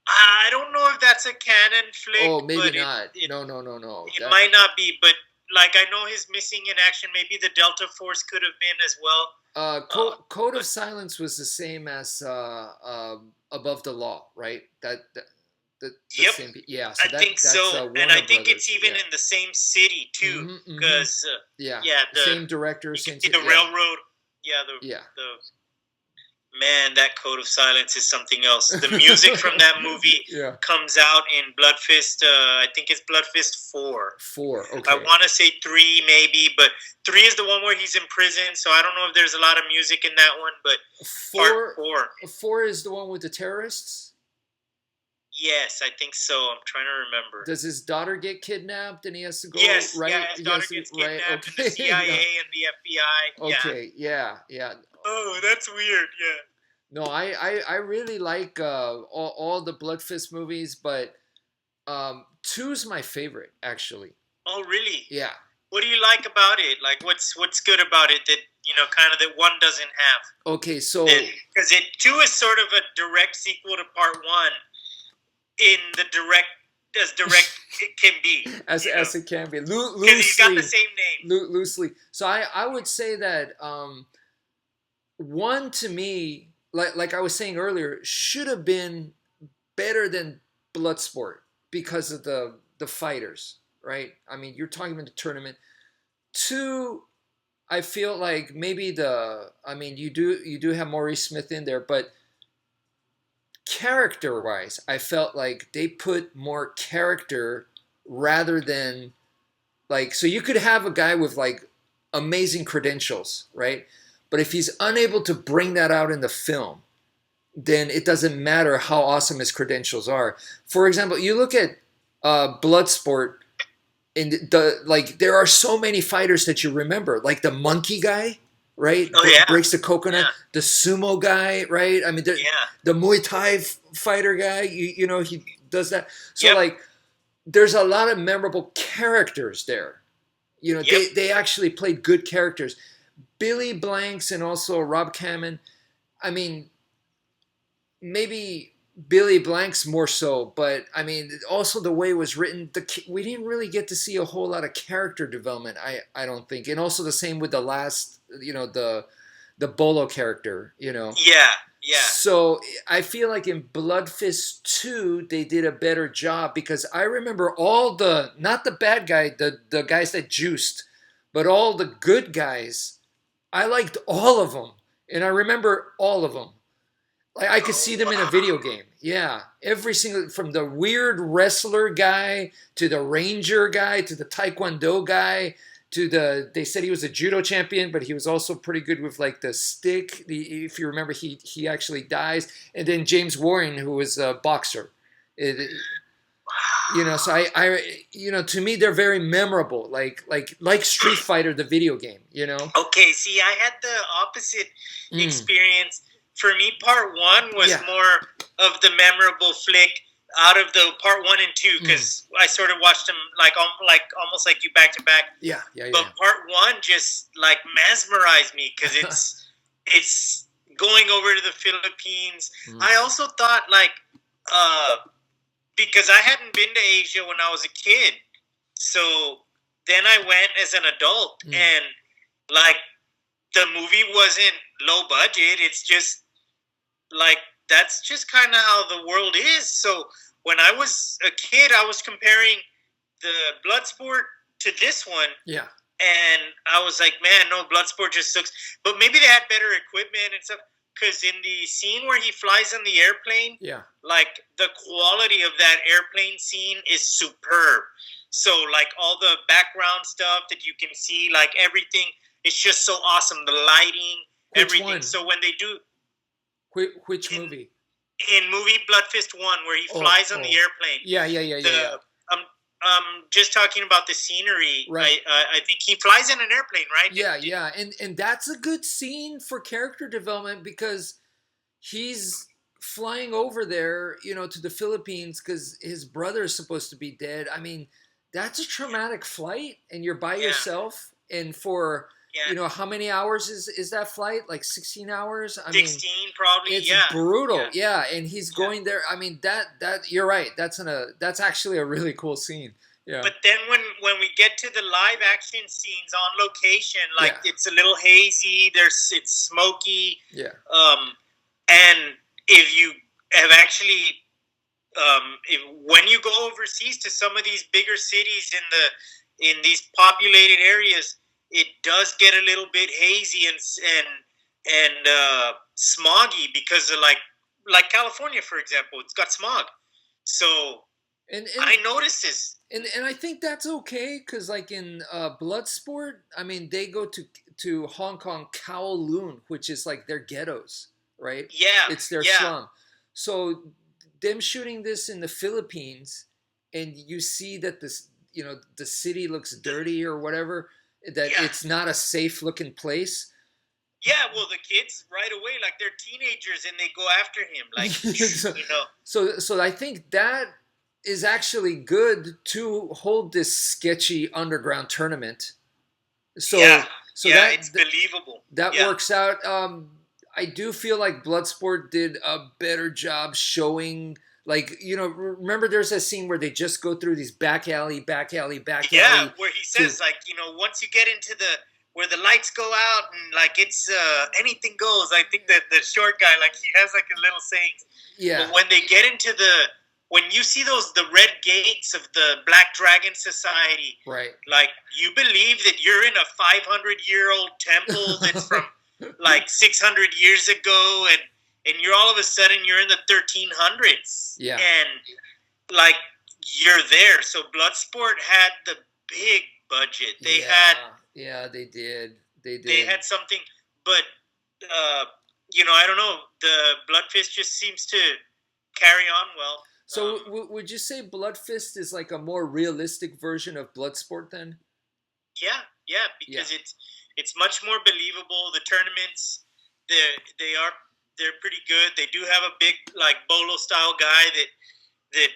I don't know if that's a Canon flick, Oh, maybe but not. it No, no, no, no. it That might not be. But like I know his Missing in Action, maybe the Delta Force could have been as well. Code of But Silence was the same as Above the Law, right? The yep, same. Yeah. I So think that's so, and I Warner think it's Brothers. even Yeah. in the same city too, Mm-hmm. Mm-hmm. because Yeah. yeah, Same director. you can Same. see the Yeah. railroad. Yeah, Yeah. the man, that Code of Silence is something else. The music from that movie Yeah. comes out in Bloodfist. I think it's Bloodfist 4. 4. I Okay. want to say 3 maybe, but 3 is the one where he's in prison. So I don't know if there's a lot of music in that one, but part 4. 4 is the one with the terrorists. Yes, I think so. I'm trying to remember. Does his daughter get kidnapped and he has to go? Yes, Right. yeah, his daughter gets kidnapped, and the CIA and the FBI. Yeah. Okay. Yeah. Yeah. Oh, that's weird. Yeah. No, I really like all the Blood Fist movies, but 2's my favorite actually. Oh, really? Yeah. What do you like about it? Like, what's good about it that kind of that one doesn't have? Okay, so Because 2 is sort of a direct sequel to part 1 in the direct it can be. as it can be Because he's got the same name. loosely. So I would say that 1 to me, like I was saying earlier, should have been better than Bloodsport because of the fighters, right? I mean, you're talking about the tournament. 2, I feel like maybe you do have Maurice Smith in there, but character wise, I felt like they put more character rather than so you could have a guy with like amazing credentials, right? But if he's unable to bring that out in the film, then it doesn't matter how awesome his credentials are. For example, you look at Bloodsport, and there are so many fighters that you remember, like the monkey guy, right? Oh, yeah. Breaks the coconut. Yeah. The sumo guy, right? I mean, the Muay Thai fighter guy, he does that. So Yep. there's a lot of memorable characters there. Yep. They actually played good characters. Billy Blanks and also Rob Kamen. I mean, maybe Billy Blanks more so, but I mean, also the way it was written, we didn't really get to see a whole lot of character development. I don't think, and also the same with the last, the Bolo character. Yeah. Yeah. So I feel like in Blood Fist 2, they did a better job because I remember not the bad guy, the guys that juiced, but all the good guys. I liked all of them, and I remember all of them. Like I could see them in a video game. Yeah, every single, from the weird wrestler guy to the ranger guy to the taekwondo guy to they said he was a judo champion, but he was also pretty good with like the stick. If you remember, he actually dies. And then James Warren, who was a boxer. So I to me they're very memorable, like Street Fighter, the video game. Okay, see, I had the opposite experience. For me, part 1 was more of the memorable flick out of the part 1 and 2 because I sort of watched them almost like you back to back. Yeah. But part 1 just like mesmerized me because it's going over to the Philippines. I also thought because I hadn't been to Asia when I was a kid, so then I went as an adult and the movie wasn't low budget. It's just that's just kind of how the world is. So when I was a kid, I was comparing the Bloodsport to this one. Yeah. And I was like, man, no, Bloodsport just sucks. But maybe they had better equipment and stuff. Because in the scene where he flies on the airplane, the quality of that airplane scene is superb. So all the background stuff that you can see, everything, it's just so awesome. The lighting, everything. One? So when they do... Which movie? In movie Blood Fist 1, where he flies on the airplane. Yeah. just talking about the scenery. Right. I think he flies in an airplane, right? Yeah, yeah, and that's a good scene for character development because he's flying over there, to the Philippines because his brother is supposed to be dead. I mean, that's a traumatic flight, and you're by Yeah, yourself. And for yeah. how many hours is that flight? Like 16 hours. I mean, 16 probably. it's Yeah, brutal. yeah, Yeah, and he's yeah. going there. I mean, that you're right. That's actually a really cool scene. Yeah, But then when we get to the live action scenes on location, like yeah, it's a little hazy. It's smoky. yeah, And if you have actually, when you go overseas to some of these bigger cities in these populated areas, it does get a little bit hazy and smoggy because of like California, for example, it's got smog. So and I noticed this. and I think that's okay because like in Bloodsport, I mean they go to Hong Kong Kowloon, which is like their ghettos, right? Yeah, It's their yeah, slum. So them shooting this in the Philippines, and you see that the city looks dirty or whatever, that yeah. it's not a safe looking place. Yeah, well, the kids right away, like they're teenagers, and they go after him, like so, you know. so I think that is actually good to hold this sketchy underground tournament. So Yeah, so yeah, that it's believable. that Yeah, works out. I do feel like Bloodsport did a better job showing. Like, remember there's a scene where they just go through these back alley, back alley, back yeah, alley where he to says like, once you get into the where the lights go out and like it's anything goes. I think that the short guy, like he has like a little saying. yeah, But when they get into when you see the red gates of the Black Dragon Society, right. like you believe that you're in a 500-year-old temple that's from like 600 years ago, and you're all of a sudden you're in the 1300s, Yeah. and like you're there. So Bloodsport had the big budget. Yeah, they did. They had something, but I don't know. The Blood Fist just seems to carry on well. So would you say Blood Fist is like a more realistic version of Bloodsport then? Yeah, yeah, Yeah. because it's much more believable. The tournaments, they're pretty good. They do have a big like Bolo style guy that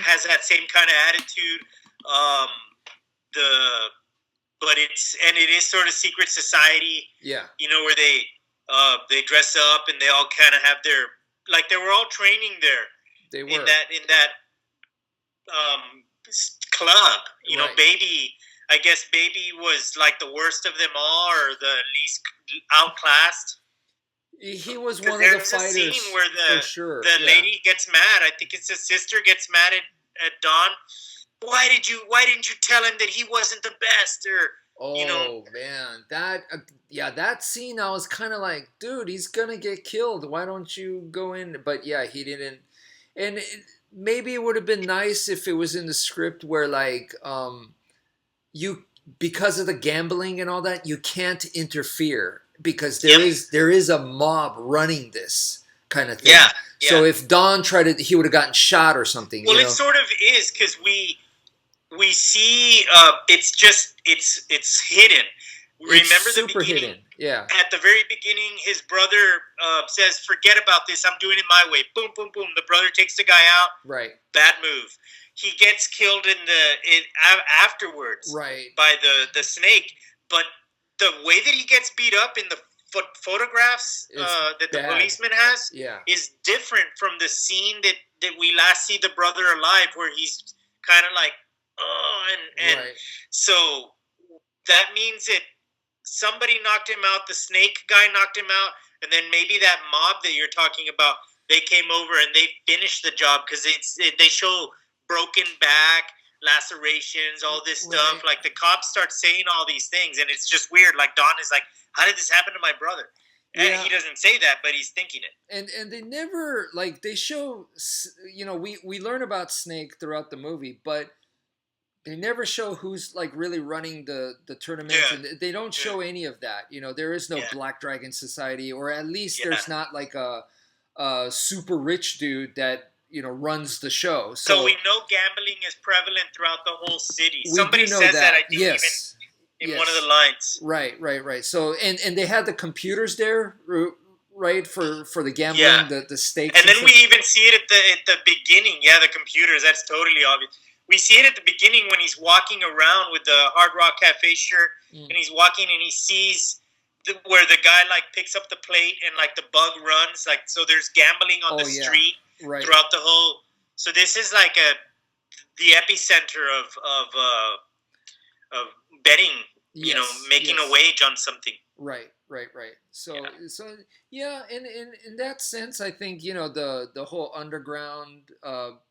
has that same kind of attitude. But it is sort of secret society. Yeah. Where they dress up and they all kind of have their like they were all training there. They were in that club. Right. Baby. I guess Baby was like the worst of them all, or the least outclassed. He was one of the fighters. There's a scene where for sure. the lady gets mad. I think it's his sister gets mad at Don. Why didn't you tell him that he wasn't the best? Or man, that scene I was kind of like, dude, he's gonna get killed. Why don't you go in? But yeah, he didn't. And maybe it would have been nice if it was in the script where like you, because of the gambling and all that, you can't interfere because there is a mob running this kind of thing. Yeah. So if Don tried it, he would have gotten shot or something. Well, it sort of is because we see it's hidden. Remember it's super the beginning? Hidden. Yeah. At the very beginning, his brother says, "Forget about this. I'm doing it my way." Boom, boom, boom. The brother takes the guy out. Right. Bad move. He gets killed afterwards. Right. By the snake. But the way that he gets beat up in the photographs that the policeman has is different from the scene that we last see the brother alive, where he's kind of like, and right. So that means that somebody knocked him out. The snake guy knocked him out, and then maybe that mob that you're talking about, they came over and they finished the job because they show broken back, lacerations, all this stuff. Like the cops start saying all these things, and it's just weird. Like Don is like, "How did this happen to my brother?" And he doesn't say that, but he's thinking it. And they never they show. We learn about Snake throughout the movie, but they never show who's like really running the tournament. Yeah. And they don't show any of that. There is no Black Dragon Society, or at least there's not like a super rich dude that runs the show. So So we know gambling is prevalent throughout the whole city. we Somebody do know says that, that. I think, even Yes. in one of the Yes. lines. Right. So and they had the computers there, right, for the Yeah. gambling, the stakes And and then we stuff. even see it at the beginning. Yeah, the computers. That's totally obvious. We see it at the beginning when he's walking around with the Hard Rock Cafe shirt, and he's walking and he sees where the guy like picks up the plate and like the bug runs. Like, so there's gambling on the street Right. throughout the whole. So this is like the epicenter of betting. Making a wage on something. Right. So yeah, in that sense, I think the whole underground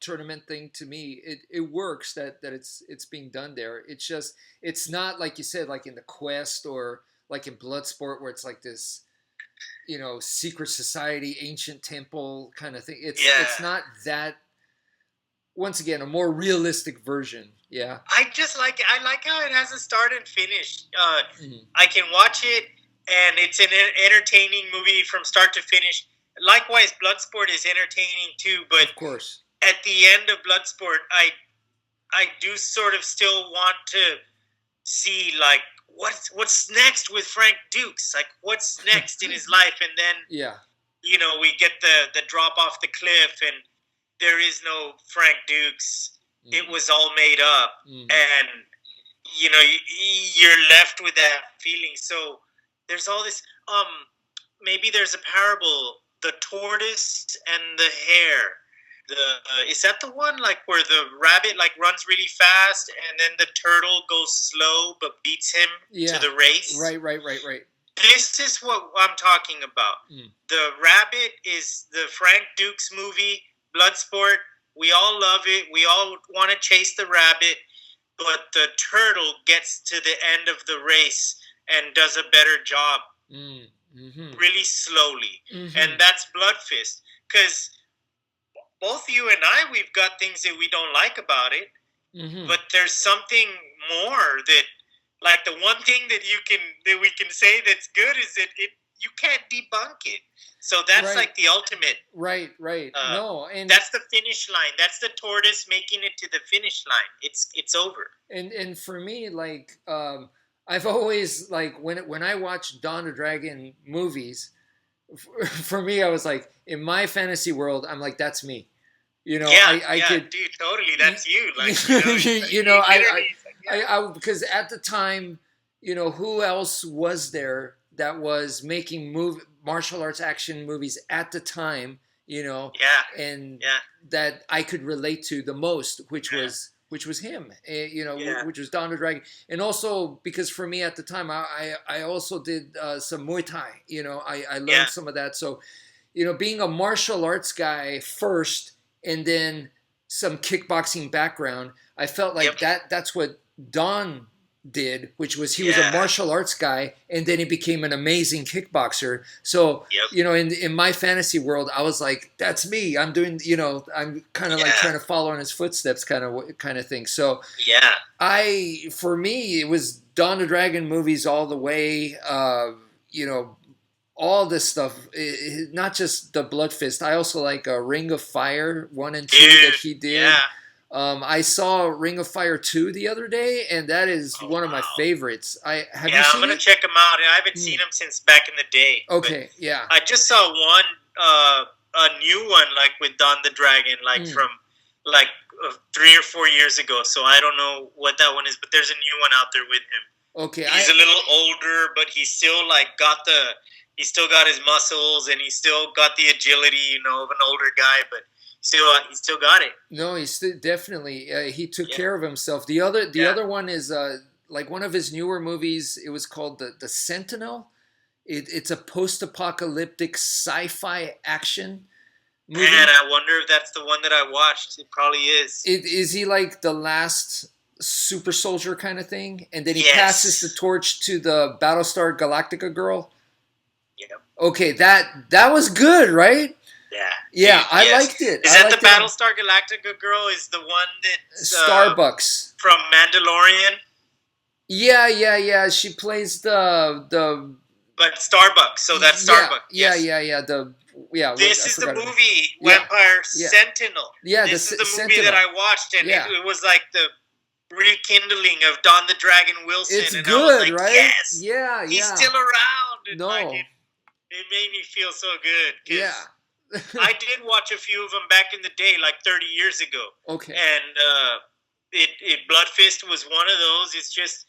tournament thing, to me, it works that it's being done there. It's just, it's not like you said, like in the Quest or like in Bloodsport, where it's like this secret society, ancient temple kind of thing. It's not that. Once again, a more realistic version. Yeah. I just like it. I like how it has a start and finish. I can watch it, and it's an entertaining movie from start to finish. Likewise, Bloodsport is entertaining too. But of course, at the end of Bloodsport, I do sort of still want to see like what's next with Frank Dukes. Like, what's next in his life, and then we get the drop off the cliff, and there is no Frank Dukes. It was all made up, and you're left with that feeling. So there's all this. Maybe there's a parable: the tortoise and the hare. Is that the one like where the rabbit like runs really fast, and then the turtle goes slow but beats him to the race? Right. This is what I'm talking about. The rabbit is the Frank Dukes movie. Bloodsport, we all love it. We all want to chase the rabbit, but the turtle gets to the end of the race and does a better job, really slowly. And that's Bloodfist. Because both you and I, we've got things that we don't like about it, but there's something more that, like the one thing that we can say that's good is that you can't debunk it. So that's like the ultimate. Right. No, and that's the finish line. That's the tortoise making it to the finish line. It's over. And for me, like I've always like when I watch Dawn of Dragon movies, for me, I was like, in my fantasy world, I'm like, that's me. I could, dude, totally, that's you. Like, I because at the time, who else was there that was making martial arts action movies at the time, and that I could relate to the most, which was him, which was Dawn of Dragon. And also because for me at the time, I also did some Muay Thai, I learned some of that. So, being a martial arts guy first and then some kickboxing background, I felt like that's what Don did, which was he was a martial arts guy, and then he became an amazing kickboxer. So in my fantasy world, I was like, that's me. I'm doing, I'm kind of like trying to follow in his footsteps, kind of thing. So for me, it was Dawn of Dragon movies all the way. All this stuff, not just the Blood Fist. I also like Ring of Fire 1 and 2 that he did. Yeah. I saw Ring of Fire 2 the other day, and that is one of my favorites. Have you seen I'm gonna check them out. I haven't seen them since back in the day. Okay, yeah. I just saw a new one, like with Don the Dragon, like from like 3 or 4 years ago. So I don't know what that one is, but there's a new one out there with him. Okay, he's a little older, but he's still like he's still got his muscles, and he's still got the agility, of an older guy, but. He still got it. No, he's definitely he took care of himself. The other one is like one of his newer movies. It was called the Sentinel. It's a post-apocalyptic sci-fi action movie. Man, I wonder if that's the one that I watched. It probably is. Is he like the last super soldier kind of thing, and then he passes the torch to the Battlestar Galactica girl? Yeah. Okay, that was good, right? Yeah, I liked it. Is that the Battlestar Galactica girl? Is the one that's Starbucks from Mandalorian? Yeah. She plays the. But Starbucks, so that's Starbucks. Yeah. The yeah, what This I is the forgot. movie, Yeah, Vampire yeah, Sentinel. yeah. The This is the movie that Sentinel. I watched, and Yeah, it was like the rekindling of Don the Dragon it's Wilson, and I was good, like, right? yes, Yeah, he's yeah. still around, and like No, it made me feel so good yeah. because I did watch a few of them back in the day, like 30 years ago, Okay. and Blood Fist was one of those. It's just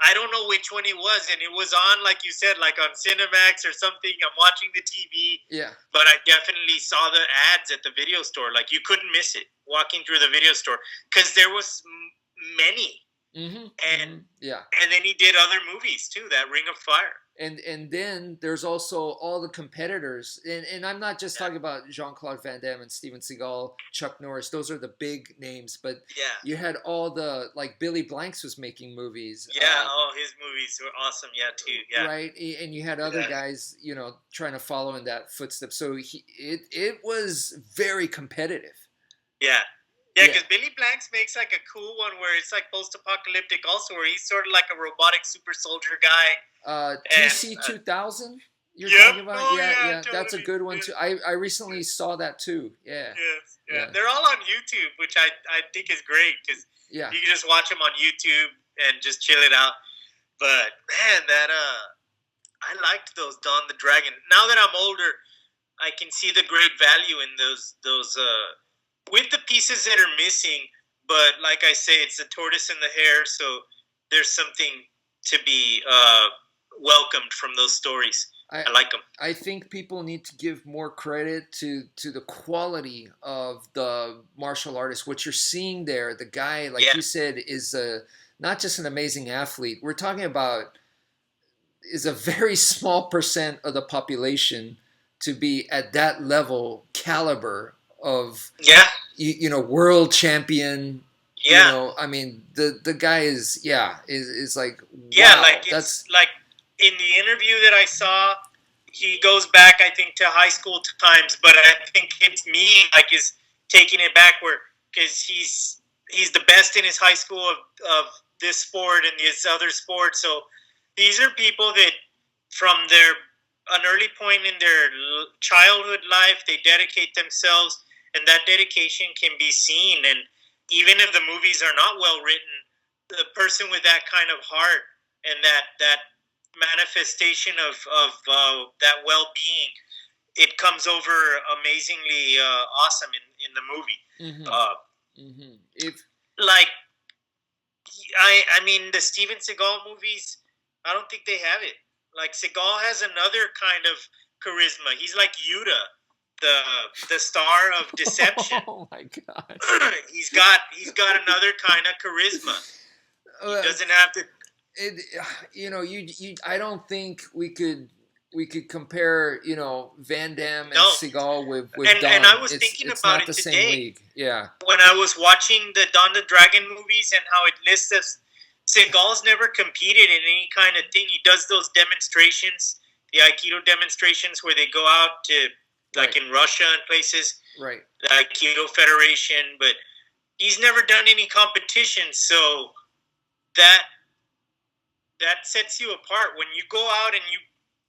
I don't know which one it was, and it was on, like you said, like on Cinemax or something. I'm watching the TV, Yeah. but I definitely saw the ads at the video store. Like you couldn't miss it walking through the video store because there was many. Mm-hmm. And yeah. And then he did other movies too, that Ring of Fire. And then there's also all the competitors, and I'm not just talking about Jean-Claude Van Damme and Steven Seagal, Chuck Norris. Those are the big names, but you had all the, like, Billy Blanks was making movies. Yeah, his movies were awesome. Yeah, too. Yeah, right. And you had other guys, trying to follow in that footstep. So it was very competitive. Yeah. Yeah, because Billy Blanks makes like a cool one where it's like post-apocalyptic also, where he's sort of like a robotic super soldier guy. TC-2000 you're talking about? Yeah. Totally. That's a good one too. I recently saw that too. Yeah. Yes. Yeah. They're all on YouTube, which I think is great because you can just watch them on YouTube and just chill it out. But man, I liked those Dawn the Dragon. Now that I'm older, I can see the great value in those with the pieces that are missing. But like I say, it's the tortoise and the hare, so there's something to be welcomed from those stories. I like them. I think people need to give more credit to the quality of the martial artist. What you're seeing there, the guy, like you said, is not just an amazing athlete. We're talking about is a very small percent of the population to be at that level caliber of world champion. I mean the guy is like wow, like it's like in the interview that I saw, he goes back I think to high school times, but I think it's me like is taking it back where because he's the best in his high school of this sport and this other sport. So these are people that from an early point in their childhood life, they dedicate themselves, and that dedication can be seen. And even if the movies are not well written, the person with that kind of heart and that manifestation of that well-being, it comes over amazingly awesome in the movie. If like I mean the Steven Seagal movies, I don't think they have it. Like Seagal has another kind of charisma. He's like Yuta, the star of Deception. Oh my god. he's got another kind of charisma. He doesn't have to. I don't think we could compare, Van Damme and Seagal with Don. And I was thinking it's about not it the today. Same league. Yeah. When I was watching the Don the Dragon movies and how it lists us, Seagal's never competed in any kind of thing. He does those demonstrations, the Aikido demonstrations where they go out to, like in Russia and places, right? The Aikido Federation, but he's never done any competition. So that sets you apart when you go out and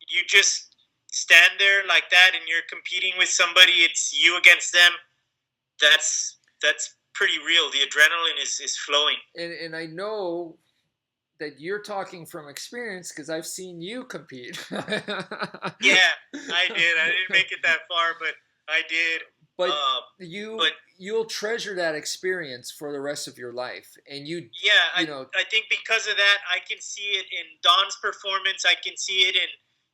you just stand there like that and you're competing with somebody. It's you against them. That's pretty real. The adrenaline is flowing. And I know that you're talking from experience because I've seen you compete. Yeah, I did. I didn't make it that far, but I did. But you'll treasure that experience for the rest of your life, and I think because of that, I can see it in Don's performance. I can see it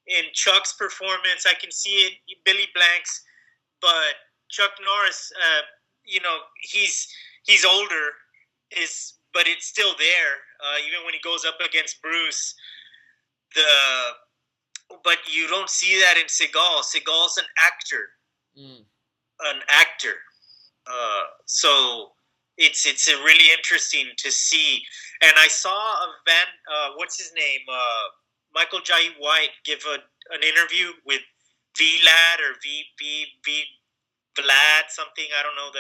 in Chuck's performance. I can see it in Billy Blanks, but Chuck Norris, he's older, but it's still there. Even when he goes up against Bruce, but you don't see that in Seagal. Seagal's an actor. An actor, so it's really interesting to see. And I saw what's his name, Michael Jai White give an interview with Vlad or V Vlad something, I don't know,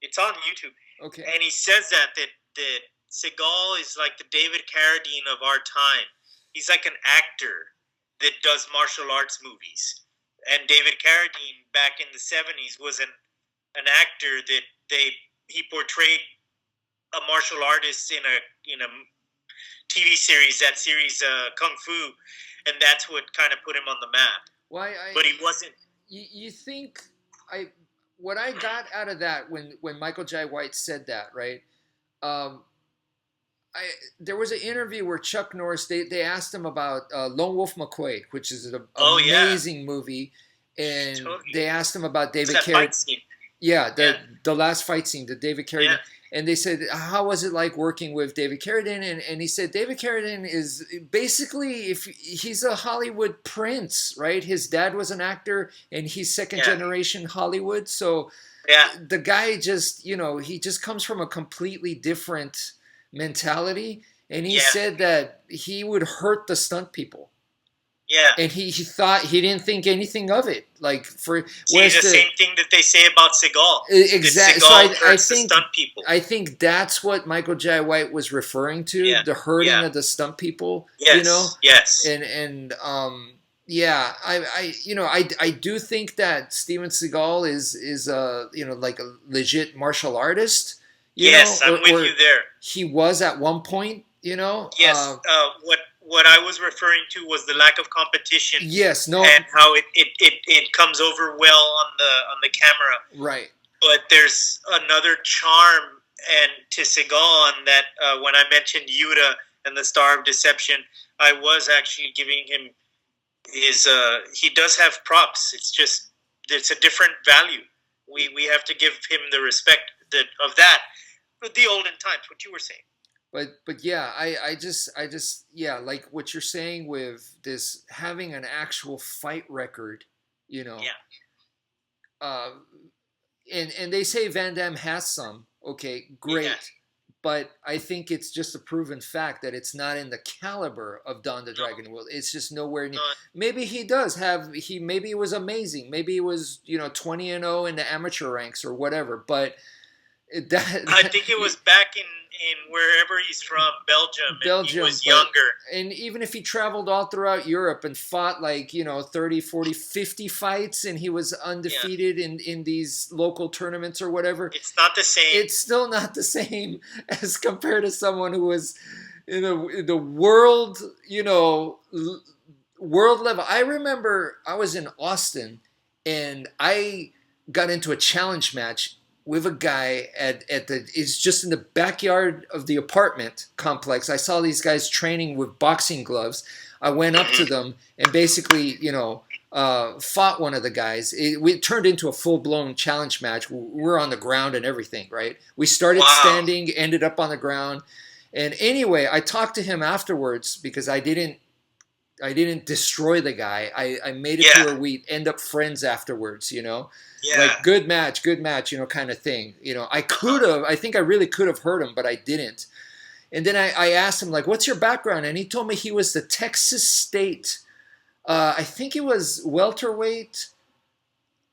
it's on YouTube. Okay. And he says that Seagal is like the David Carradine of our time. He's like an actor that does martial arts movies. And David Carradine back in the '70s was an actor that he portrayed a martial artist in a TV series. That series, Kung Fu, and that's what kind of put him on the map. Why But he wasn't. you think I what I got out of that when Michael J. White said that, right? Um, I there was an interview where Chuck Norris they asked him about Lone Wolf McQuade, which is an Oh yeah, amazing movie, and totally. they asked him about It's David that fight Carradine. scene. Yeah, Yeah, the last fight scene, the David Carradine, yeah, and they said, how was it like working with David Carradine? And he said, David Carradine is basically, if he's a Hollywood prince, right? His dad was an actor, and he's second yeah, generation Hollywood. So yeah, the guy just, he just comes from a completely different mentality. And he yeah, said that he would hurt the stunt people. yeah. And he didn't think anything of it. Like for See, the same thing that they say about Seagal. exactly. That So Seagal I hurts the think stunt people. I think that's what Michael J. White was referring to, Yeah, the hurting yeah. of the stunt people, Yes, yes. and yeah, I do think that Steven Seagal is like a legit martial artist, Yes, I'm with or you there. he was at one point, Yes, what I was referring to was the lack of competition yes, no, and how it comes over well on the camera. right, But there's another charm and to Seagal on that when I mentioned Yuta and the Star of Deception, I was actually giving him his. He does have props. It's a different value. We have to give him the respect of that. But the olden times, what you were saying. but yeah, I just yeah, like what you're saying with this having an actual fight record, you know, Yeah, uh, and they say Van Damme has some. Okay, great. yeah. But I think it's just a proven fact that it's not in the caliber of Don the No, Dragon Will. It's just nowhere near. no. Maybe he does have maybe it was amazing. Maybe it was 20-0 in the amateur ranks or whatever. But I think it was back in wherever he's from, Belgium, and he Belgium, was younger. and even if he traveled all throughout Europe and fought like 30, 40, 50 fights and he was Yeah, undefeated in these local tournaments or whatever, it's not the same. it's still not the same as compared to someone who was in the world, world level. I remember I was in Austin and I got into a challenge match with a guy it's just in the backyard of the apartment complex. I saw these guys training with boxing gloves. I went up to Mhm. them and basically, fought one of the guys. We turned into a full-blown challenge match. We're on the ground and everything, right? We started Wow. standing, ended up on the ground. And anyway, I talked to him afterwards because I didn't destroy the guy. I made it to Yeah, where we end up friends afterwards, yeah. like good match, kind of thing. I think I really could have hurt him, but I didn't. And then I asked him, like, what's your background? And he told me he was the Texas State, I think it was welterweight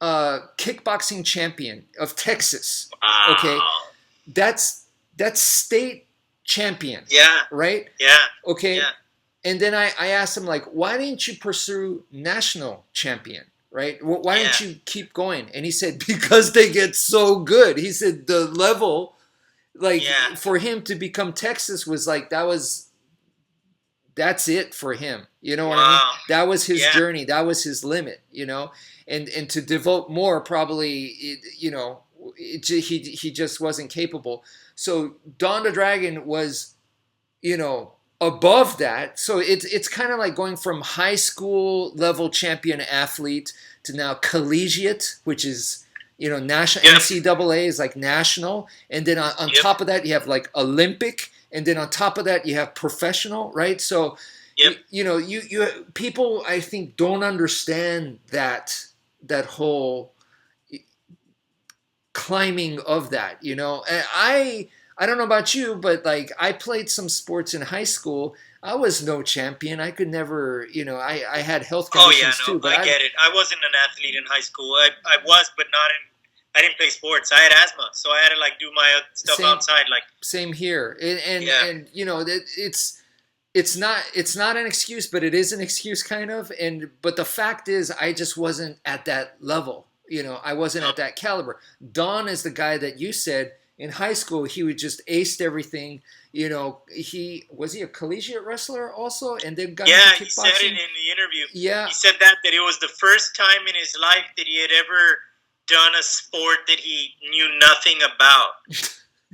kickboxing champion of Texas. Okay. Wow. That's state champion, Yeah, right? yeah, Okay. yeah, And then I asked him, like, why didn't you pursue national champion? Right? Why yeah, didn't you keep going? And he said, because they get so good. He said the level, like yeah. for him to become Texas was like, that's it for him. You know what I mean? Wow. That was his Yeah, journey. That was his limit, and to devote more probably, he just wasn't capable. So Don the Dragon was, above that. So it's kind of like going from high school level champion athlete to now collegiate, which is national. yep, NCAA is like national, and then on yep, top of that you have like Olympic, and then on top of that you have professional, right? So yep. you people I think don't understand that whole climbing of that, And I don't know about you, but like I played some sports in high school. I was no champion. I could never, I had health Oh yeah, conditions no, too, but I get it. I wasn't an athlete in high school. I was, but not in. I didn't play sports. I had asthma, so I had to like do my stuff same outside. Like same here. And yeah, it's it's not an excuse, but it is an excuse kind of. And but the fact is, I just wasn't at that level. I wasn't No. at that caliber. Don is the guy that you said in high school he would just aced everything. He was a collegiate wrestler also, and then got into Yeah, he said it kickboxing. in the interview. Yeah, He said that it was the first time in his life that he had ever done a sport that he knew nothing about.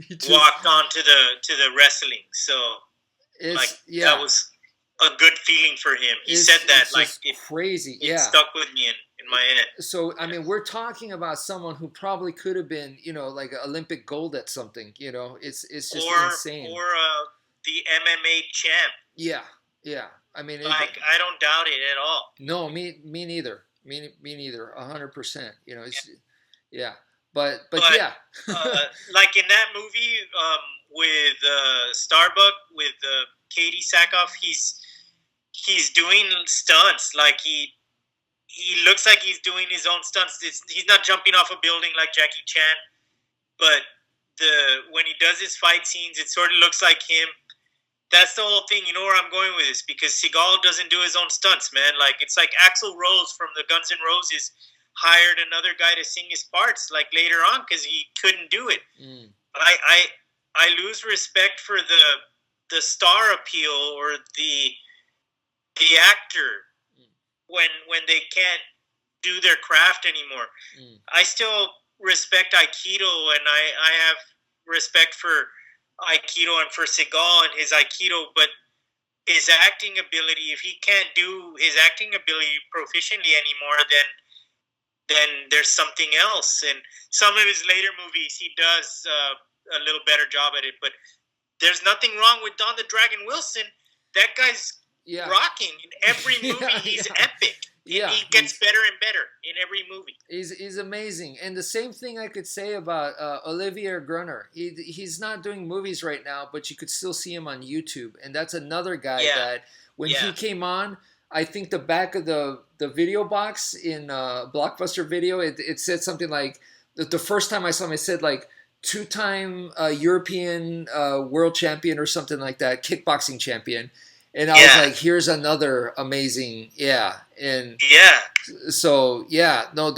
he just Walked on to the wrestling. So like it's that yeah, was a good feeling for him. He said that it's like just crazy. it Yeah. stuck with me in my head. So I mean, we're talking about someone who probably could have been, like Olympic gold at something. It's just insane. Or the MMA champ. Yeah, yeah. I mean, Like I don't doubt it at all. no, me neither. Me neither. 100%. It's yeah, but But yeah, like in that movie with Starbuck with Katie Sackhoff, he's doing stunts. Like he looks like he's doing his own stunts. He's not jumping off a building like Jackie Chan, but when he does his fight scenes, it sort of looks like him. That's the whole thing. You know where I'm going with this, because Seagal doesn't do his own stunts, man. Like it's like Axl Rose from the Guns N' Roses hired another guy to sing his parts like later on because he couldn't do it. mm, I lose respect for the star appeal or the actor mm, when they can't do their craft anymore. mm, I still respect Aikido, and I have respect for Aikido and for Seagal and his Aikido, but his acting ability, if he can't do his acting ability proficiently anymore, then there's something else. And some of his later movies, he does a little better job at it. But there's nothing wrong with Don the Dragon Wilson. That guy's yeah, rocking in every movie. yeah, He's yeah, epic. yeah. He gets better and better in every movie. He's amazing, and the same thing I could say about Olivier Grunner. He's not doing movies right now, but you could still see him on YouTube, and that's another guy Yeah, that when he yeah, came on, I think the back of the video box in Blockbuster Video, it said something like the first time I saw him, it said like two-time European world champion or something like that, kickboxing champion. And I was yeah, like, here's another amazing, yeah. And yeah, so, yeah, no,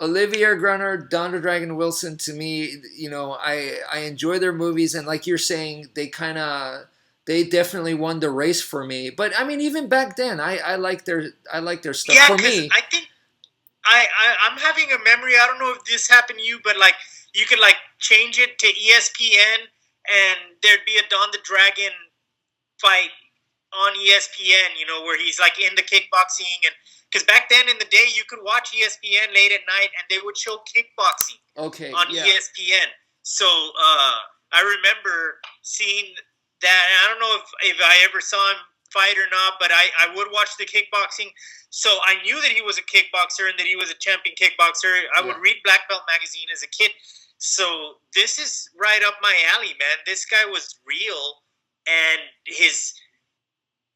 Olivier Grunner, Don the Dragon Wilson, to me, I enjoy their movies. And like you're saying, they definitely won the race for me. But I mean, even back then, I like their stuff. yeah. For Because me, I think I'm having a memory. I don't know if this happened to you, but like you could like change it to ESPN, and there'd be a Don the Dragon fight on ESPN. Where he's like in the kickboxing, and because back then in the day you could watch ESPN late at night, and they would show kickboxing okay, on yeah. ESPN. So I remember seeing that. I don't know if I ever saw him fight or not, but I would watch the kickboxing. So I knew that he was a kickboxer and that he was a champion kickboxer. I would Yeah. read Black Belt magazine as a kid. So this is right up my alley, man. This guy was real, and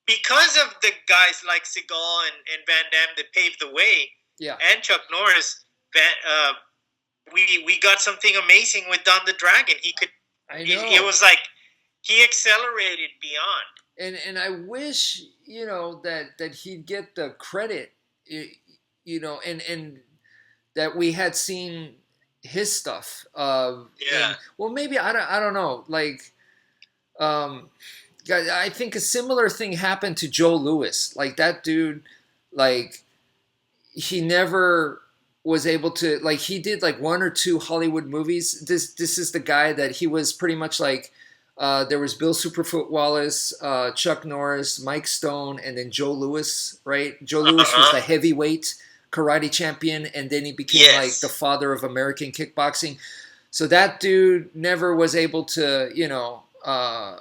because of the guys like Seagal and Van Damme that paved the way, Yeah, and Chuck Norris, we got something amazing with Don the Dragon. I It know. was like he accelerated beyond. And I wish that he'd get the credit, and that we had seen his stuff. Yeah. And well, maybe I don't know. Like, I think a similar thing happened to Joe Louis. Like that dude, like he never was able to, like he did like one or two Hollywood movies. This is the guy that he was pretty much like. There was Bill Superfoot Wallace, Chuck Norris, Mike Stone, and then Joe Louis, right? Joe Louis was the heavyweight karate champion, and then he became Yes. like the father of American kickboxing. So that dude never was able to,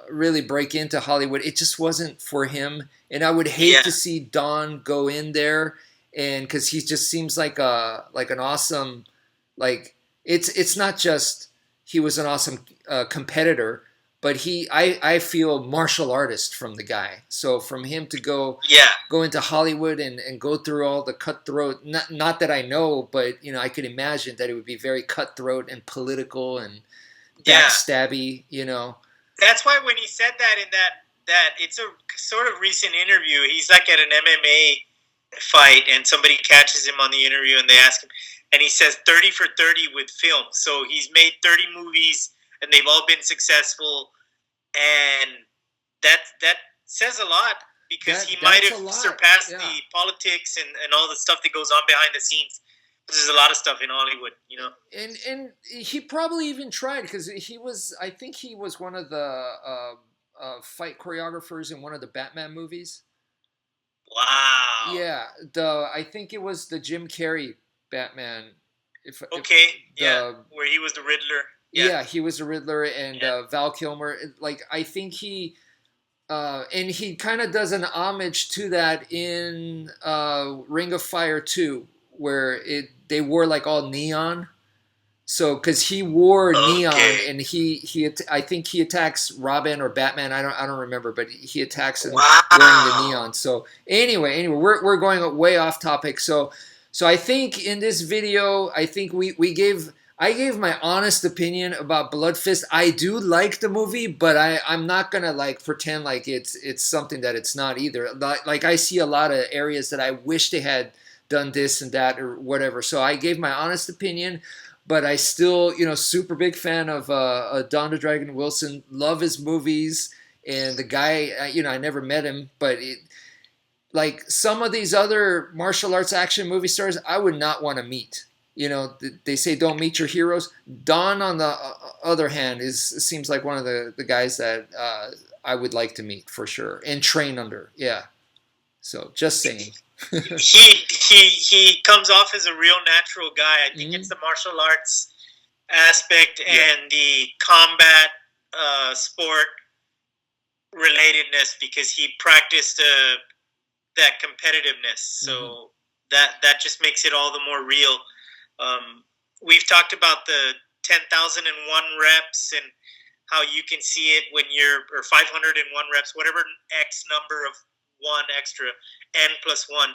really break into Hollywood. It just wasn't for him. And I would hate Yeah. to see Don go in there, and because he just seems like an awesome, like it's not just he was an awesome competitor, but I feel martial artist from the guy. So from him to go Yeah. into Hollywood and go through all the cutthroat, not that I know, but I could imagine that it would be very cutthroat and political and Yeah. backstabby. That's why when he said that in that. It's a sort of recent interview. He's like at an MMA fight, and somebody catches him on the interview, and they ask him, and he says 30 for 30 with film. So he's made 30 movies, and they've all been successful, and that says a lot because he might have surpassed the politics and all the stuff that goes on behind the scenes. There's a lot of stuff in Hollywood, you know. And he probably even tried because I think he was one of the fight choreographers in one of the Batman movies. Wow. Yeah, I think it was the Jim Carrey Batman. Where he was the Riddler. Yeah, he was the Riddler, and Val Kilmer. Like, I think he, and he kind of does an homage to that in Ring of Fire 2, where they wore like all neon. So, because he wore neon, and I think he attacks Robin or Batman. I don't remember, but he attacks him wearing the neon. So anyway, we're going way off topic. So I think in this video, I think I gave my honest opinion about Blood Fist. I do like the movie, but I'm not gonna like pretend like it's something that it's not either. Like, I see a lot of areas that I wish they had done this and that or whatever. So I gave my honest opinion, but I still, super big fan of Don the Dragon Wilson. Love his movies, and the guy, I never met him, but like some of these other martial arts action movie stars, I would not want to meet. They say don't meet your heroes. Don, on the other hand, seems like one of the guys that I would like to meet for sure and train under. Yeah. So just saying. he comes off as a real natural guy. I think it's the martial arts aspect and the combat sport relatedness, because he practiced that competitiveness. So that just makes it all the more real. We've talked about the 10,001 reps and how you can see it when or 501 reps, whatever X number of one extra, N plus one.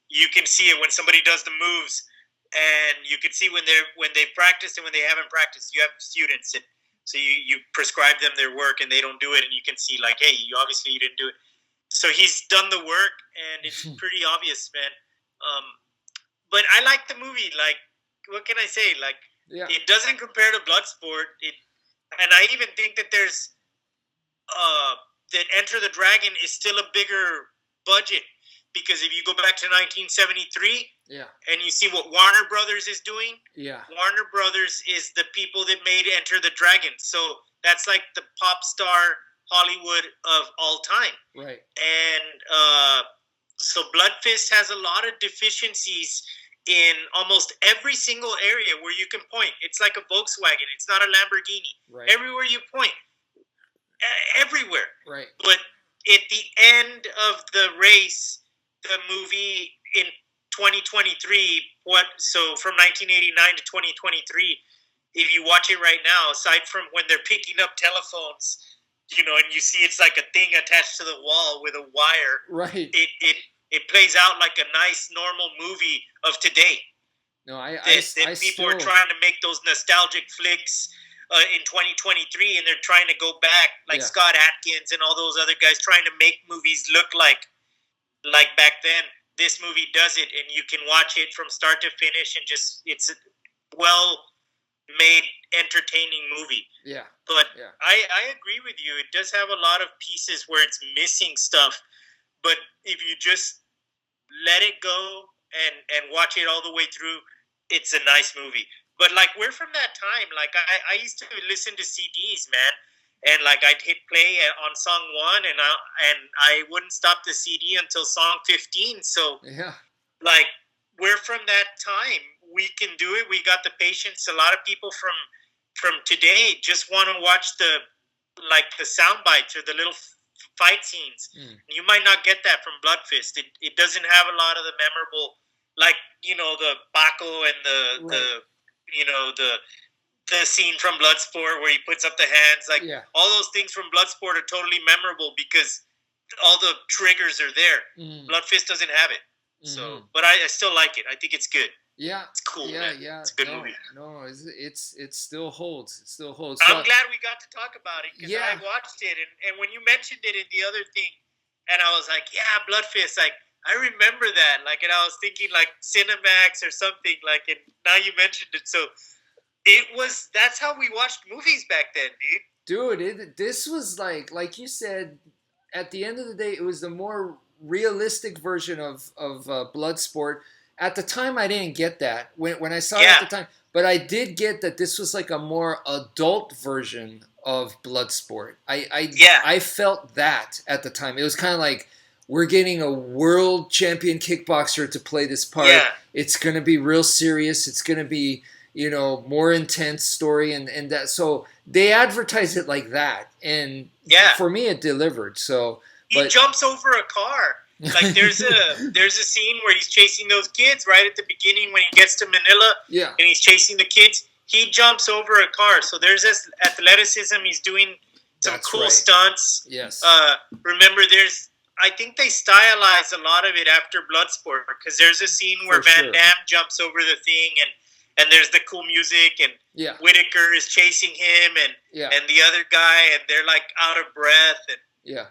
You can see it when somebody does the moves, and you can see when they've practiced and when they haven't practiced. You have students, and so you prescribe them their work, and they don't do it, and you can see like, hey, you didn't do it. So he's done the work, and it's pretty obvious, man. But I like the movie. Like, what can I say? Like, it doesn't compare to Bloodsport. And I even think that there's that Enter the Dragon is still a bigger budget, because if you go back to 1973 and you see what Warner Brothers is doing, Warner Brothers is the people that made Enter the Dragon. So that's like the pop star Hollywood of all time. Right. And so Blood Fist has a lot of deficiencies in almost every single area where you can point. It's like a Volkswagen. It's not a Lamborghini. Right. Everywhere you point. Everywhere. Right. But at the end of the race, the movie in 2023, from 1989 to 2023, if you watch it right now, aside from when they're picking up telephones, and you see it's like a thing attached to the wall with a wire. Right. It plays out like a nice, normal movie of today. No, people are trying to make those nostalgic flicks in 2023, and they're trying to go back, like Scott Adkins and all those other guys, trying to make movies look like back then. This movie does it, and you can watch it from start to finish, and it's a well-made, entertaining movie. Yeah. But I agree with you. It does have a lot of pieces where it's missing stuff, but if you just let it go and watch it all the way through, it's a nice movie. But like, we're from that time. Like, I used to listen to CDs, man, and like I'd hit play on song 1, and I wouldn't stop the CD until song 15. So like, we're from that time. We can do it. We got the patience. A lot of people from today just want to watch the sound bites or the little fight scenes. You might not get that from Blood Fist. It doesn't have a lot of the memorable, like, the Baco and the scene from Bloodsport where he puts up the hands. Like, all those things from Bloodsport are totally memorable because all the triggers are there. Blood Fist doesn't have it. So, but I still like it. I think it's good. Yeah, It's cool, yeah, man. yeah. It's a good No, movie. no, it still holds. It still holds. I'm So glad we got to talk about it because I yeah, watched it, and when you mentioned it in the other thing, and I was like, yeah, Blood Fist. Like I remember that. Like, and I was thinking like Cinemax or something. Like, and now you mentioned it, so it was. That's how we watched movies back then, dude. dude, this was like you said. At the end of the day, it was the more realistic version of Bloodsport. At the time, I didn't get that when I saw it at Yeah, the time, but I did get that this was like a more adult version of Bloodsport. yeah, I felt that at the time. It was kind of like we're getting a world champion kickboxer to play this part. yeah, It's going to be real serious. It's going to be more intense story and that. So they advertise it like that, and yeah. for me it delivered. So He but jumps over a car. Like there's a scene where he's chasing those kids right at the beginning when he gets to Manila yeah, and he's chasing the kids. He jumps over a car. So there's this athleticism. He's doing some that's cool right. stunts. Yes, Remember, I think they stylize a lot of it after Bloodsport because there's a scene where For Van sure. Damme jumps over the thing and there's the cool music and yeah, Whitaker is chasing him yeah, and the other guy and they're like out of breath and yeah.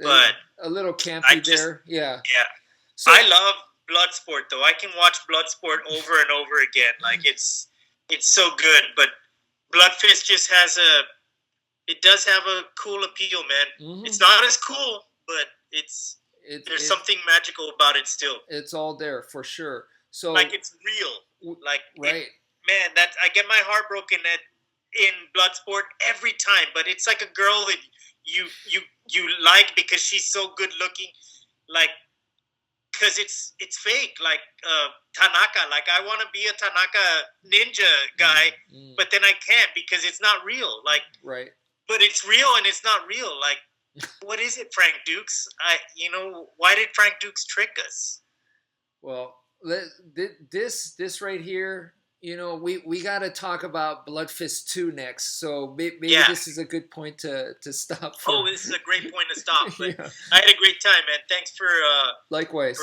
but A little I campy just there. Yeah. yeah. So I love Bloodsport though. I can watch Bloodsport over and over again. Like it's so good. But Bloodfist just it does have a cool appeal, man. mhm. It's not as cool, but there's It something magical about it still. it's all there for sure. So Like it's real. Like right. man, that I get my heart broken in Bloodsport every time. But it's like a girl that you like because she's so good looking, like because it's fake. Like Tanaka, like I want to be a Tanaka ninja guy, but then I can't because it's not real. Like, right. but it's real and it's not real. Like, what is it, Frank Dukes? Why did Frank Dukes trick us? Well, this right here, we got to talk about Blood Fist 2 next. So maybe Yeah. this is a good point to stop for. Oh, this is a great point to stop. But Yeah. I had a great time, man. Thanks for Likewise.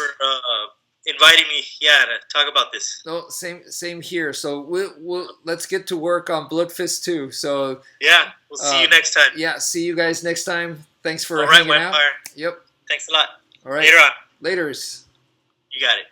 inviting me. Yeah, to talk about this. No, same here. So we'll let's get to work on Blood Fist 2. So Yeah, we'll see you next time. yeah, see you guys next time. Thanks for All right, hanging out. Vampire. Yep. Thanks a lot. All right. Later on. Laters. You got it.